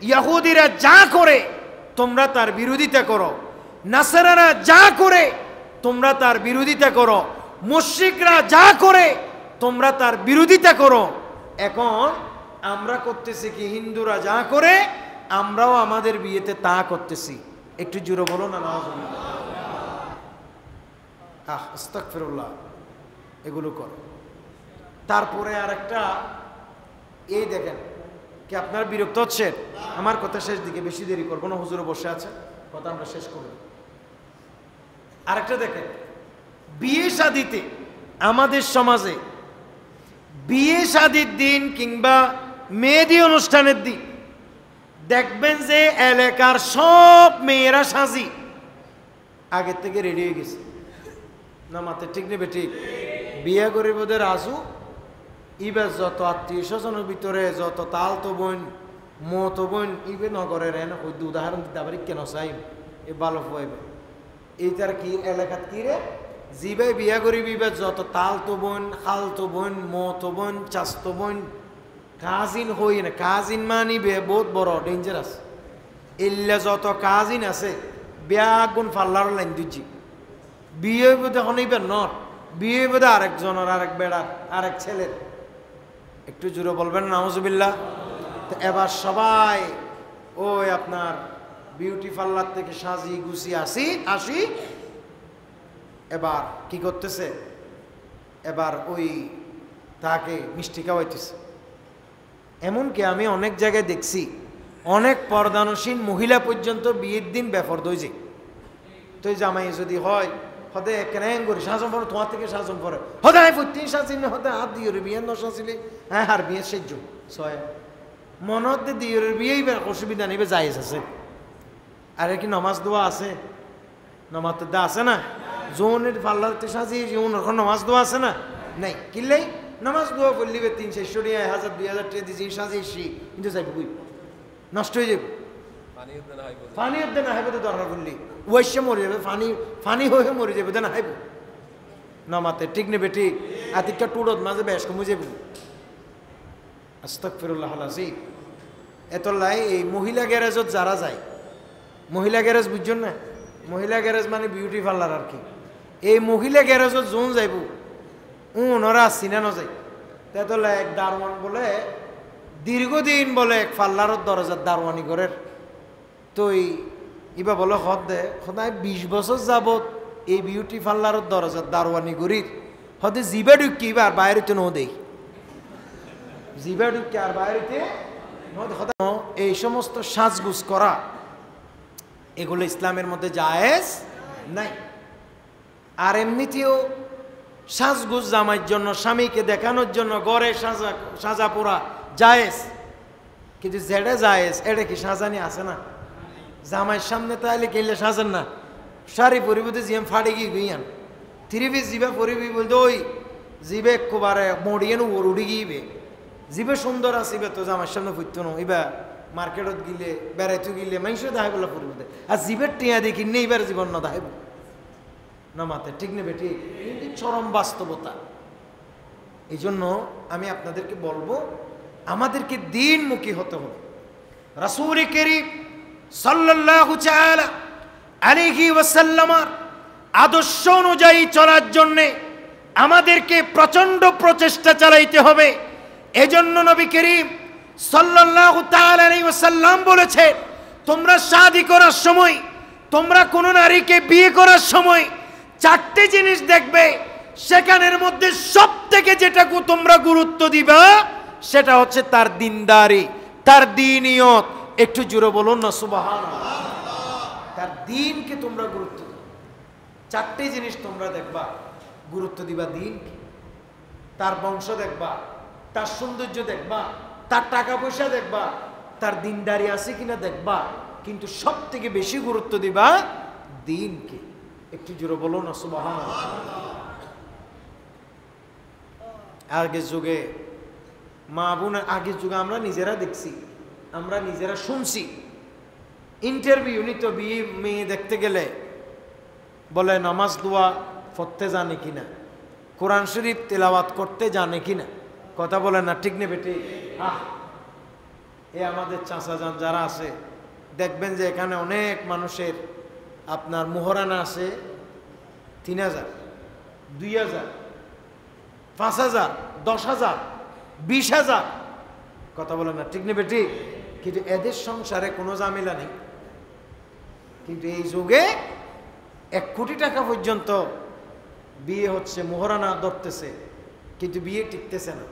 ইয়াহুদিরা যা করে তোমরা তার বিরোধিতা করো, নাসারারা যা করে তোমরা তার বিরোধিতা করো, মুশরিকরা যা করে তোমরা তার বিরোধিতা করো। এখন আমরা করতেছি কি? হিন্দুরা যা করে আমরাও আমাদের বিয়েতে তা করতেছি। একটু জোরে বলো না আস্তাগফিরুল্লাহ, এগুলো করো। তারপরে আরেকটা, এই দেখেন কি আপনারা বিরক্ত হচ্ছেন? আমার কথা শেষ দিকে, বেশি দেরি করবো না, হুজুরে বসে আছে, কথা আমরা শেষ করব। আরেকটা দেখেন, বিয়ে শাদিতে আমাদের সমাজে বিয়ে শাদির দিন কিংবা মেহেদি অনুষ্ঠানের দিন দেখবেন যে এলাকার সব মেয়েরা সাজি আগের থেকে রেডি হয়ে গেছে না, মাতে ঠিক নেবে ঠিক। বিয়ে গরিবদের আসু ইবে যত আত্মীয় স্বজনের ভিতরে যত তাল তো বোন মতো বোন ইবে নগরের এনে উদাহরণ দিতে পারি কেন চাই এ ভালো পাইবে এইটার কি এলাকাত কি রে জিবে বিয়া করিবি যত তাল তো বোন খাল তো বোন মতো বোন চাস্তো বোন কাজিন হই না, কাজিন মানিবে বহুত বড় ডেঞ্জারাস। এল্লা যত কাজিন আছে ব্যাগুন ফাল্লার লাইন দিচ্ছি বিয়ে বোধ হইবে নট, বিয়ে বোধ আরেকজনের, আরেক বেড়ার, আরেক ছেলের। একটু জোরে বলবেন নাউজুবিল্লাহ। তো এবার সবাই ওই আপনার বিউটি পার্লার থেকে সাজি গুছি আসি এবার কি করতেছে, এবার ওই তাকে মিষ্টি খাওয়াইতেছে। এমনকি আমি অনেক জায়গায় দেখছি অনেক পর্দানসীন মহিলা পর্যন্ত বিয়ের দিন বেফরদ হয়েছে। তো জামাই যদি হয় হতে কেন করি শাসন পরে তোমার থেকে শাসন পরে হতে প্রত্যেক শাসিলে হতে হাত দিয়ে বিয়ে ন শাসিলে হ্যাঁ আর বিয়ে সেজ ছয় মনত দিয়ে বিয়েই অসুবিধা নেই, জায়েজ আছে। আর কি নমাজ দোয়া আছে, নমাজ তো দা আছে না, জোনের পাল্লাতে সাজিয়ে ওরকম নমাজ দোয়া আছে না, নাই কিনলেই নামাজ দোয়া করলিবে 300 টাকা 1000 2000 টাকা দিয়ে সাজিয়েছি কিন্তু যাইব বই নষ্ট হয়ে যাবে, পানি অব্দে না হাইব তো দরকার করলি ওয়াইসে মরে যাবে, ফানি হয়ে মরে যাবে না হাইব নমাতে ঠিক নেবে ঠিক। আতিকটা টুডত মাঝে বেশ কমে যাবে। আস্তাগফিরুল্লাহ আল-আযীম। এতলাই এই মহিলা গ্যারেজত যারা যায়, মহিলা গ্যারেজ বুঝছেন না, মহিলা গ্যারেজ মানে বিউটি পার্লার আর কি। এই মহিলা গ্যারেজত যোন যাইব ওরা চিনা নযায়। তেতলে এক দারোয়ান বলে দীর্ঘদিন বলে এক পার্লারত দরজার দারোয়ানি করের, তো ইবা বলে হদ দে সদায় 20 বছর যাবত এই বিউটি পার্লারত দরজার দারোয়ানি করির হদে জিবা ঢুকি আর বাইরেতে ন দেই, জিবা ঢুকি আর বাইরেতে এই সমস্ত সাজগুজ করা এগুলো ইসলামের মধ্যে জায়েজ নাই। আর এমনিতেও সাজগুজ জামাইয়ের জন্য, স্বামীকে দেখানোর জন্য ঘরে সাজা পোড়া জায়েজ, কিন্তু যেটা জায়েজ এটা কি সাজানি আছে না? জামাইয়ের সামনে তাইলে গেলে সাজেন না, শাড়ি পরিবতে জিয়াম ফাড়ে গিয়ে গইয়ান 3 পিস জিবা পরিবি বলতে ওই জিবে একবারে মরিয়ে নো উড়ি গিয়ে জিবে সুন্দর আসিবে তো জামাইয়ের সামনে ফুটতো না, এবার মার্কেটত গিলে বেড়াইতে গিলে মানুষও দেখাই বলে পরিবতে, আর জিবের টিয়া দেখি নেই এবার জীবন না দেখাইব না, মাতে ঠিক নেবে ঠিক। কিন্তু চরম বাস্তবতা। এই জন্য আমি আপনাদেরকে বলবো আমাদেরকে দ্বীনমুখী হতে হবে। রাসূল কারীম সাল্লাল্লাহু তাআলা আলাইহি ওয়াসাল্লামের আদর্শ অনুযায়ী চলার জন্য আমাদেরকে প্রচন্ড প্রচেষ্টা চালাইতে হবে। এজন্য নবী করিম সাল্লাল্লাহু তাআলা আলাইহি ওয়াসাল্লাম বলেছে, তোমরা শাদী করার সময়, তোমরা কোন নারীকে বিয়ে করার সময় 4টে জিনিস দেখবে, সেখানের মধ্যে সবথেকে যেটা তোমরা গুরুত্ব দিবা সেটা হচ্ছে তার দিনদারি, তার দ্বীনিয়ত। একটু জোরে বলুন না সুবহানাল্লাহ। তার দ্বীনকে তোমরা গুরুত্ব দিবা, 4টে জিনিস তোমরা দেখবা, গুরুত্ব দিবা দ্বীনকে, তার বংশ দেখবা, তার সৌন্দর্য দেখবা, তার টাকা পয়সা দেখবা, তার দিনদারি আছে কিনা দেখবা, কিন্তু সব থেকে বেশি গুরুত্ব দিবা দ্বীনকে। একটু জোরে বলো না সুবহানাল্লাহ। আগের যুগে মা বোন, আগের যুগে আমরা নিজেরা দেখছি, আমরা নিজেরা শুনছি, ইন্টারভিউ নিত বিয়ে মেয়ে দেখতে গেলে বলে নামাজ দোয়া পড়তে জানে কিনা, কোরআন শরীফ তেলাওয়াত করতে জানে কিনা, কথা বলে না ঠিক নেবে ঠিক। এ আমাদের চাচাজান যারা আছে দেখবেন যে এখানে অনেক মানুষের আপনার মোহরানা আছে 3000, 2000, 5000, 10,000, 20,000, কথা বলে না ঠিক নেবে ঠিক। কিন্তু এদের সংসারে কোনো ঝামেলা নেই, কিন্তু এই যুগে 1 কোটি টাকা পর্যন্ত বিয়ে হচ্ছে, মোহরানা ধরতেছে, কিন্তু বিয়ে টিকতেছে না।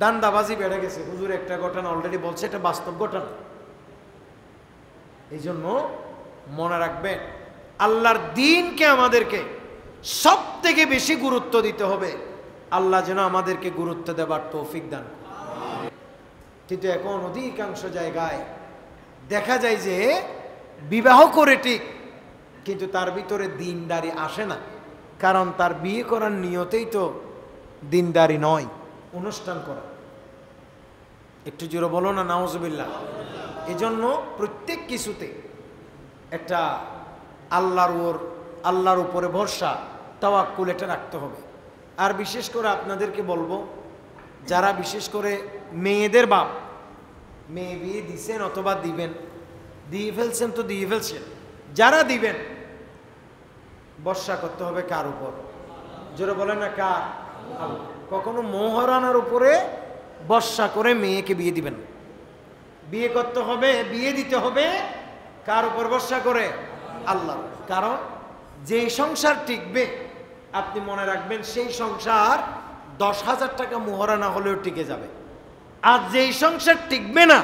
দান্দাবাজি বেড়ে গেছে। হুজুর একটা ঘটনা অলরেডি বলছে, এটা বাস্তব ঘটনা। এই জন্য মনে রাখবেন, আল্লাহর দ্বীনকে আমাদেরকে সব থেকে বেশি গুরুত্ব দিতে হবে। আল্লাহ যেন আমাদেরকে গুরুত্ব দেবার তৌফিক দান করেন। কিন্তু এখন অধিকাংশ জায়গায় দেখা যায় যে বিবাহ করে ঠিক, কিন্তু তার ভিতরে দিনদারি আসে না, কারণ তার বিয়ে করার নিয়তেই তো দিনদারি নয়, অনুষ্ঠান করা। একটু জোরে বলো না নাউজুবিল্লাহ। এজন্য প্রত্যেক কিছুতে একটা আল্লাহর উপরে ভরসা, তাওয়াক্কুল এটা রাখতে হবে। আর বিশেষ করে আপনাদেরকে বলবো, যারা বিশেষ করে মেয়েদের বাপ, মেয়ে বিয়ে দিছেন অথবা দিবেন, দিয়ে ফেলছেন তো দিয়ে ফেলছেন, যারা দিবেন ভরসা করতে হবে কার উপর? জোরে বলেন না, কার? কখনো মোহরানার উপরে ভরসা করে মেয়েকে বিয়ে দিবেন। বিয়ে করতে হবে, বিয়ে দিতে হবে কার উপর ভরসা করে? আল্লাহ। কারণ যেই সংসার টিকবে, আপনি মনে রাখবেন, সেই সংসার 10,000 টাকা মোহরানা হলেও টিকে যাবে। আর যেই সংসার টিকবে না,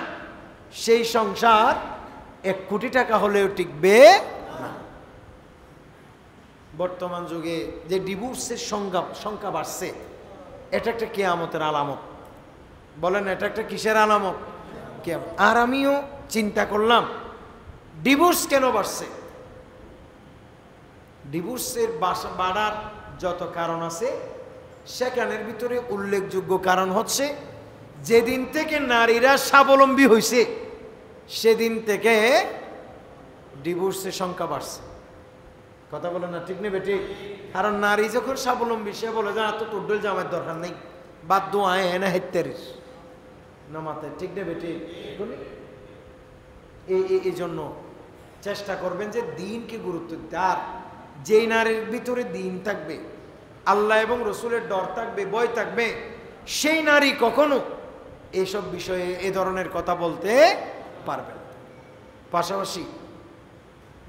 সেই সংসার 1 কোটি টাকা হলেও টিকবে না। বর্তমান যুগে যে ডিভোর্সের সংখ্যা বাড়ছে, এটা একটা কিয়ামতের আলামত। বলেন, এটা একটা কিসের আলামত? কিয়ামত। আর আমিও চিন্তা করলাম, ডিভোর্স কেন বাড়ছে? ডিভোর্সের বাড়ার যত কারণ আছে, সেখানের ভিতরে উল্লেখযোগ্য কারণ হচ্ছে, যেদিন থেকে নারীরা স্বাবলম্বী হয়েছে, সেদিন থেকে ডিভোর্সের সংখ্যা বাড়ছে। কথা বলে না, ঠিক নেবে? ঠিক। কারণ নারী যখন স্বাবলম্বী, সে বলে যে এত টোডল জামার দরকার নেই, বাদ দোয়ায় না হেত্তারিস না মাথায়, ঠিক নেবে? ঠিক। এই জন্য চেষ্টা করবেন যে দিনকে গুরুত্ব দিতে। আর যেই নারীর ভিতরে দিন থাকবে, আল্লাহ এবং রসুলের ডর থাকবে, ভয় থাকবে, সেই নারী কখনো এইসব বিষয়ে এ ধরনের কথা বলতে পারবেন। পাশাপাশি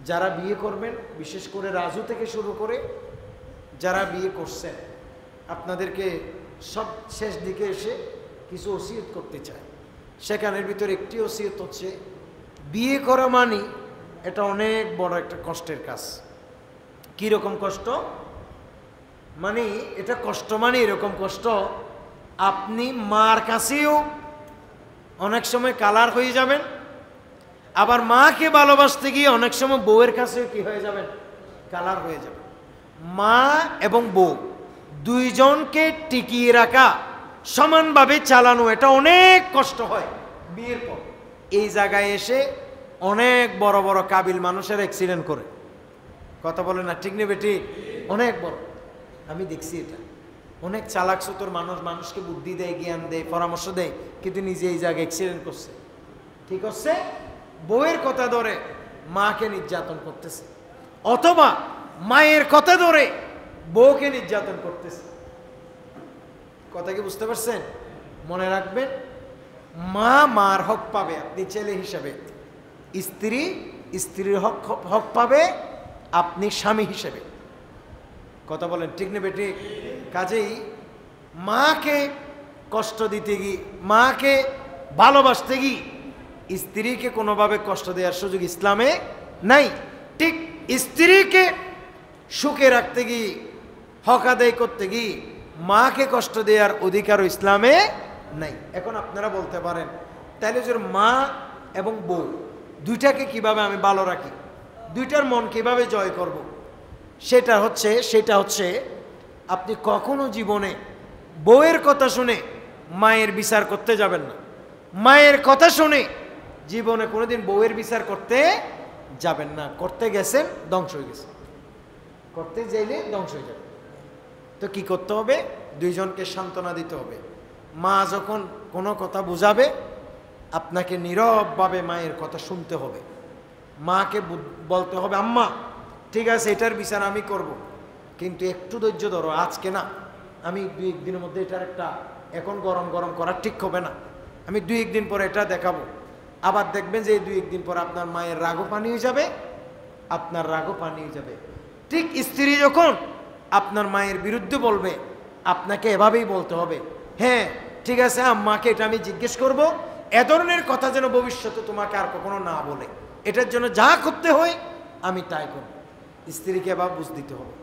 যারা বিয়ে করবেন, বিশেষ করে রাজু থেকে শুরু করে যারা বিয়ে করছেন, আপনাদেরকে সব শেষ দিকে এসে কিছু ওসিয়ত করতে চায়। সেখানের ভিতরে একটি ওসিয়ত হচ্ছে, বিয়ে করা মানে এটা অনেক বড় একটা কষ্টের কাজ। কীরকম কষ্ট? মানে এটা কষ্ট, মানে এরকম কষ্ট, আপনি মার কাছেও অনেক সময় কালার হয়ে যাবেন, আবার মাকে ভালোবাসতে গিয়ে অনেক সময় বউয়ের কাছেও কি হয়ে যাবেন? কালার হয়ে যাবে। মা এবং বউ দুইজনকে টিকিয়ে রাখা, সমানভাবে চালানো, এটা অনেক কষ্ট হয় বিয়ের পর। এই জায়গায় এসে অনেক বড় বড় কাবিল মানুষের অ্যাক্সিডেন্ট করে। কথা বলে না, ঠিক নেবে? ঠিক। অনেক বড়, আমি দেখছি এটা। অনেক চালাক চতুর মানুষ মানুষকে বুদ্ধি দেয়, জ্ঞান দেয়, পরামর্শ দেয়, কিন্তু নিজে এই জায়গায় অ্যাক্সিডেন্ট করছে। কি করছে? বউয়ের কথা ধরে মাকে নির্যাতন করতেছে, অথবা মায়ের কথা ধরে বউকে নির্যাতন করতেছে। কথা কি বুঝতে পারছেন? মনে রাখবেন, মা মার হক পাবে আপনি ছেলে হিসাবে, স্ত্রী স্ত্রীর হক পাবে আপনি স্বামী হিসেবে। কথা বলেন, ঠিক নেবে? ঠিক। কাজেই মাকে কষ্ট দিতে গিয়ে, মাকে ভালোবাসতে গিয়ে স্ত্রীকে কোনোভাবে কষ্ট দেওয়ার সুযোগ ইসলামে নাই। ঠিক স্ত্রীকে সুখে রাখতে গিয়ে, হক আদায় করতে গিয়ে মাকে কষ্ট দেওয়ার অধিকারও ইসলামে নাই। এখন আপনারা বলতে পারেন, তাহলে যে মা এবং বউ দুইটাকে কিভাবে আমি ভালো রাখি, দুইটার মন কিভাবে জয় করব? সেটা হচ্ছে আপনি কখনো জীবনে বউয়ের কথা শুনে মায়ের বিচার করতে যাবেন না। মায়ের কথা শুনে জীবনে কোনোদিন বউয়ের বিচার করতে যাবেন না। করতে গেছেন, ধ্বংস হয়ে গেছে। করতে চাইলে ধ্বংস হয়ে যাবে। তো কি করতে হবে? দুইজনকে সান্ত্বনা দিতে হবে। মা যখন কোনো কথা বুঝাবে, আপনাকে নীরবভাবে মায়ের কথা শুনতে হবে। মাকে বলতে হবে, আম্মা ঠিক আছে, এটার বিচার আমি করব, কিন্তু একটু ধৈর্য ধরো, আজকে না, আমি 2-1 দিনের মধ্যে এটার একটা, এখন গরম গরম করা ঠিক হবে না, আমি 2-1 দিন পরে এটা দেখাবো। আবার দেখবেন যে 2-1 দিন পর আপনার মায়ের রাগও পানি হয়ে যাবে, আপনার রাগও পানিয়ে যাবে। ঠিক স্ত্রী যখন আপনার মায়ের বিরুদ্ধে বলবে, আপনাকে এভাবেই বলতে হবে, হ্যাঁ ঠিক আছে আম্মাকে এটা আমি জিজ্ঞেস করব, এ ধরনের কথা যেন ভবিষ্যতে তোমাকে আর কখনো না বলে, এটার জন্য যা করতে হয় আমি তাই করব। স্ত্রীকে এবার বুঝ দিতে হবে।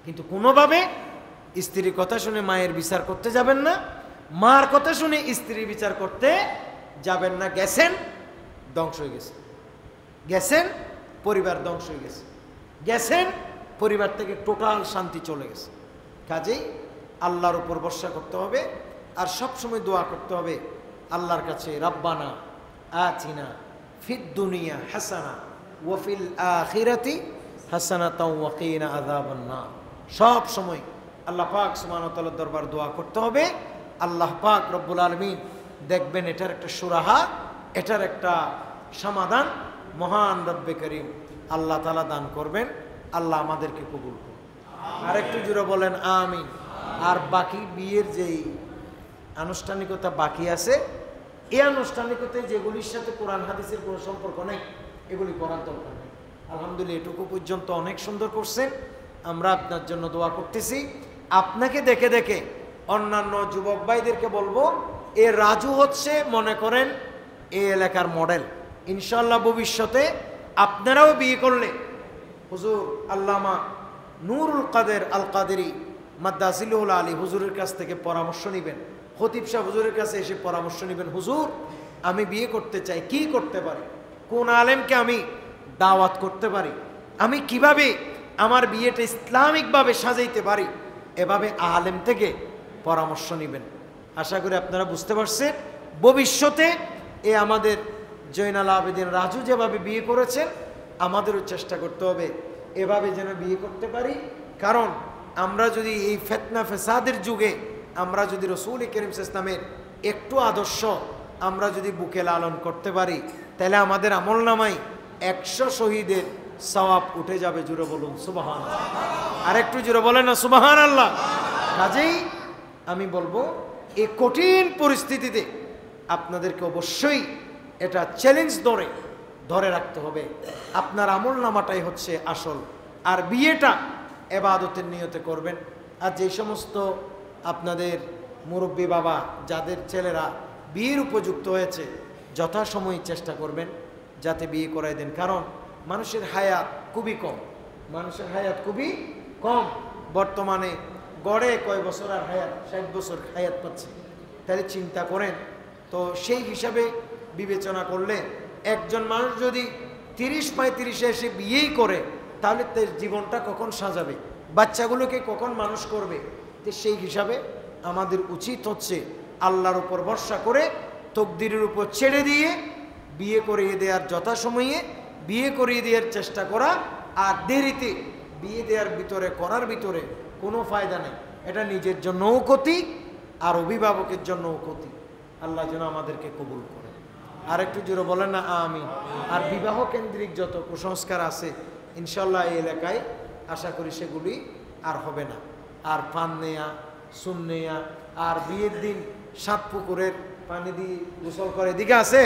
কিন্তু কোনোভাবে স্ত্রীর কথা শুনে মায়ের বিচার করতে যাবেন না, মার কথা শুনে স্ত্রীর বিচার করতে যাবেন না। গেছেন ধ্বংস হয়ে গেছে, গেছেন পরিবার ধ্বংস হয়ে গেছে, গেছেন পরিবার থেকে টোটাল শান্তি চলে গেছে। কাজেই আল্লাহর উপর ভরসা করতে হবে আর সবসময় দোয়া করতে হবে আল্লাহর কাছে, রব্বানা আতিনা ফিদ দুনিয়া হাসানা ওয়া ফিল আখিরাতি হাসানাতাও ওয়া কিনা আযাবান নার। সব সময় আল্লাহ পাক সুবহানাহু ওয়া তাআলার দরবার দোয়া করতে হবে। আল্লাহ পাক রব্বুল আলামিন দেখবেন এটার একটা সুরাহা, এটার একটা সমাধান মহান রব্বে করিম আল্লাহ তাআলা দান করবেন। আল্লাহ আমাদেরকে কবুল করুন। আর একটু জোরে বলেন আমিন। আর বাকি বিয়ের যেই আনুষ্ঠানিকতা বাকি আছে, এই আনুষ্ঠানিকতায় যেগুলির সাথে কোরআন হাদিসের কোনো সম্পর্ক নেই, এগুলি করার দরকার নেই। আলহামদুলিল্লাহ এটুকু পর্যন্ত অনেক সুন্দর করছেন, আমরা আপনার জন্য দোয়া করতেছি। আপনাকে দেখে দেখে অন্যান্য যুবক ভাইদেরকে বলবো, এ রাজু হচ্ছে মনে করেন এই এলাকার মডেল। ইনশাআল্লাহ ভবিষ্যতে আপনারাও বিয়ে করলে হুজুর আল্লামা নুরুল কাদের আল কাদেরী মাদ্দাসিলুল আলী হুজুরের কাছ থেকে পরামর্শ নেবেন, খতিব সাহেব হুজুরের কাছে এসে পরামর্শ নেবেন, হুজুর আমি বিয়ে করতে চাই, কি করতে পারি, কোন আলেমকে আমি দাওয়াত করতে পারি, আমি কিভাবে আমার বিয়েটা ইসলামিকভাবে সাজাইতে পারি, এভাবে আলেম থেকে পরামর্শ নেবেন। আশা করি আপনারা বুঝতে পারছেন। ভবিষ্যতে এ আমাদের জয়নাল আবেদিন রাজু যেভাবে বিয়ে করেছেন, আমাদেরও চেষ্টা করতে হবে এভাবে যেন বিয়ে করতে পারি। কারণ আমরা যদি এই ফিতনা ফেসাদের যুগে আমরা যদি রাসূল করিম সাল্লাল্লাহু আলাইহি ওয়াসাল্লামের একটু আদর্শ আমরা যদি বুকে লালন করতে পারি, তাহলে আমাদের আমলনামায় 100 শহীদের সওয়াব উঠে যাবে। জুড়ে বলুন সুবহানাল্লাহ। আর একটু জুড়ে বলেন না সুবহানাল্লাহ। কাজেই আমি বলবো এই কঠিন পরিস্থিতিতে আপনাদেরকে অবশ্যই এটা চ্যালেঞ্জ ধরে রাখতে হবে। আপনার আমলনামাটাই হচ্ছে আসল, আর বিয়েটা ইবাদতের নিয়তে করবেন। আর যে সমস্ত আপনাদের মুরব্বী বাবা যাদের ছেলেরা বিয়ের উপযুক্ত হয়েছে, যথাসময়ে চেষ্টা করবেন যাতে বিয়ে করাই দেন। কারণ মানুষের হায়াত খুবই কম, মানুষের হায়াত খুবই কম। বর্তমানে গড়ে কয় বছর আর হায়াত, 60 বছর হায়াত পাচ্ছে। তাহলে চিন্তা করেন তো, সেই হিসাবে বিবেচনা করলে একজন মানুষ যদি 30-35 এসে বিয়েই করে, তাহলে তার জীবনটা কখন সাজাবে, বাচ্চাগুলোকে কখন মানুষ করবে? তো সেই হিসাবে আমাদের উচিত হচ্ছে আল্লাহর উপর ভরসা করে তকদিরের উপর ছেড়ে দিয়ে বিয়ে করিয়ে দেওয়ার, যথাসময়ে বিয়ে করিয়ে দেওয়ার চেষ্টা করা। আর দেরিতে বিয়ে দেওয়ার করার ভিতরে কোনো ফায়দা নেই। এটা নিজের জন্যও ক্ষতি আর অভিভাবকের জন্যও ক্ষতি। আল্লাহ যেন আমাদেরকে কবুল করে। আর একটু জোরে বলেন না আমিন। আর বিবাহ কেন্দ্রিক যত কুসংস্কার আছে ইনশাল্লাহ এই এলাকায় আশা করি সেগুলি আর হবে না। আর পান নেয়া, সুন নেয়া, আর বিয়ের দিন 7 পুকুরের পানি দিয়ে গোসল করে, এদিকে আছে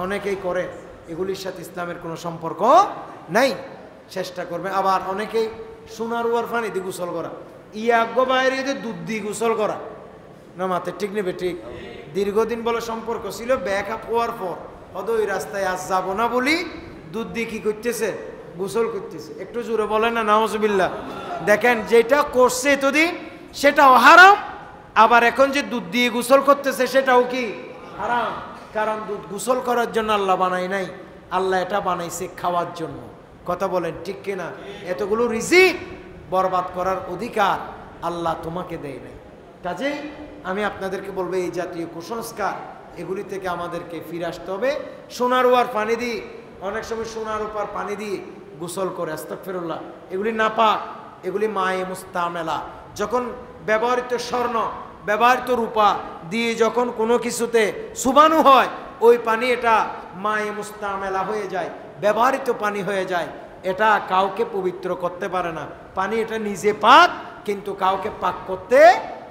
অনেকেই করে, এগুলির সাথে ইসলামের কোনো সম্পর্ক নাই। চেষ্টা করবে। আবার অনেকেই সোনারুয়ার পানি দিয়ে গোসল করা, ইয়াগ্য বাইরে দুধ দিয়ে গোসল করা, না মাতে ঠিক নেবে ঠিক। দীর্ঘদিন বলে সম্পর্ক ছিল, ব্যাকআপ হওয়ার পর হয়তো ওই রাস্তায় আজ যাব না বলি দুধ দিয়ে কি করতেছে, গোসল করতেছে। একটু জোরে বলেন না নাউজুবিল্লাহ। দেখেন যেটা করছে এতদিন সেটাও হারাম, আবার এখন যে দুধ দিয়ে গোসল করতেছে সেটাও কি হারাম। কারণ দুধ গোসল করার জন্য আল্লাহ বানাই নাই, আল্লাহ এটা বানাইছে খাওয়ার জন্য। কথা বলেন ঠিক কিনা? এতগুলো রিজিক বরবাদ করার অধিকার আল্লাহ তোমাকে দেয় নাই। কাজেই আমি আপনাদেরকে বলবো এই জাতীয় কুসংস্কার এগুলি থেকে আমাদেরকে ফিরে আসতে হবে। সোনারুয়ার পানি দিয়ে, অনেক সময় সোনারুপার পানি দিয়ে গোসল করে, আস্তাগফিরুল্লাহ, এগুলি নাপাক, এগুলি মায়ে মুস্তামেলা। যখন ব্যবহৃত স্বর্ণ, ব্যবহৃত রূপা দিয়ে যখন কোনো কিছুতে সুবানু হয়, ওই পানি এটা মায়ে মুস্তামেলা হয়ে যায়, ব্যবহৃত পানি হয়ে যায়। এটা কাউকে পবিত্র করতে পারে না। পানি এটা নিজে পাক, কিন্তু কাউকে পাক করতে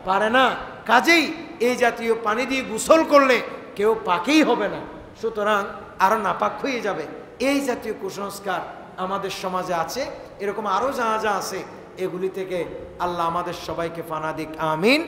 পারে না। কাজেই এই জাতীয় পানি দিয়ে গোসল করলে কেউ পাকেই হবে না, সুতরাং আরো নাপাক হয়ে যাবে। এই জাতীয় কুসংস্কার আমাদের সমাজে আছে, এরকম আরও যা যা আছে, এগুলি থেকে আল্লাহ আমাদের সবাইকে ফানা দিক, আমিন।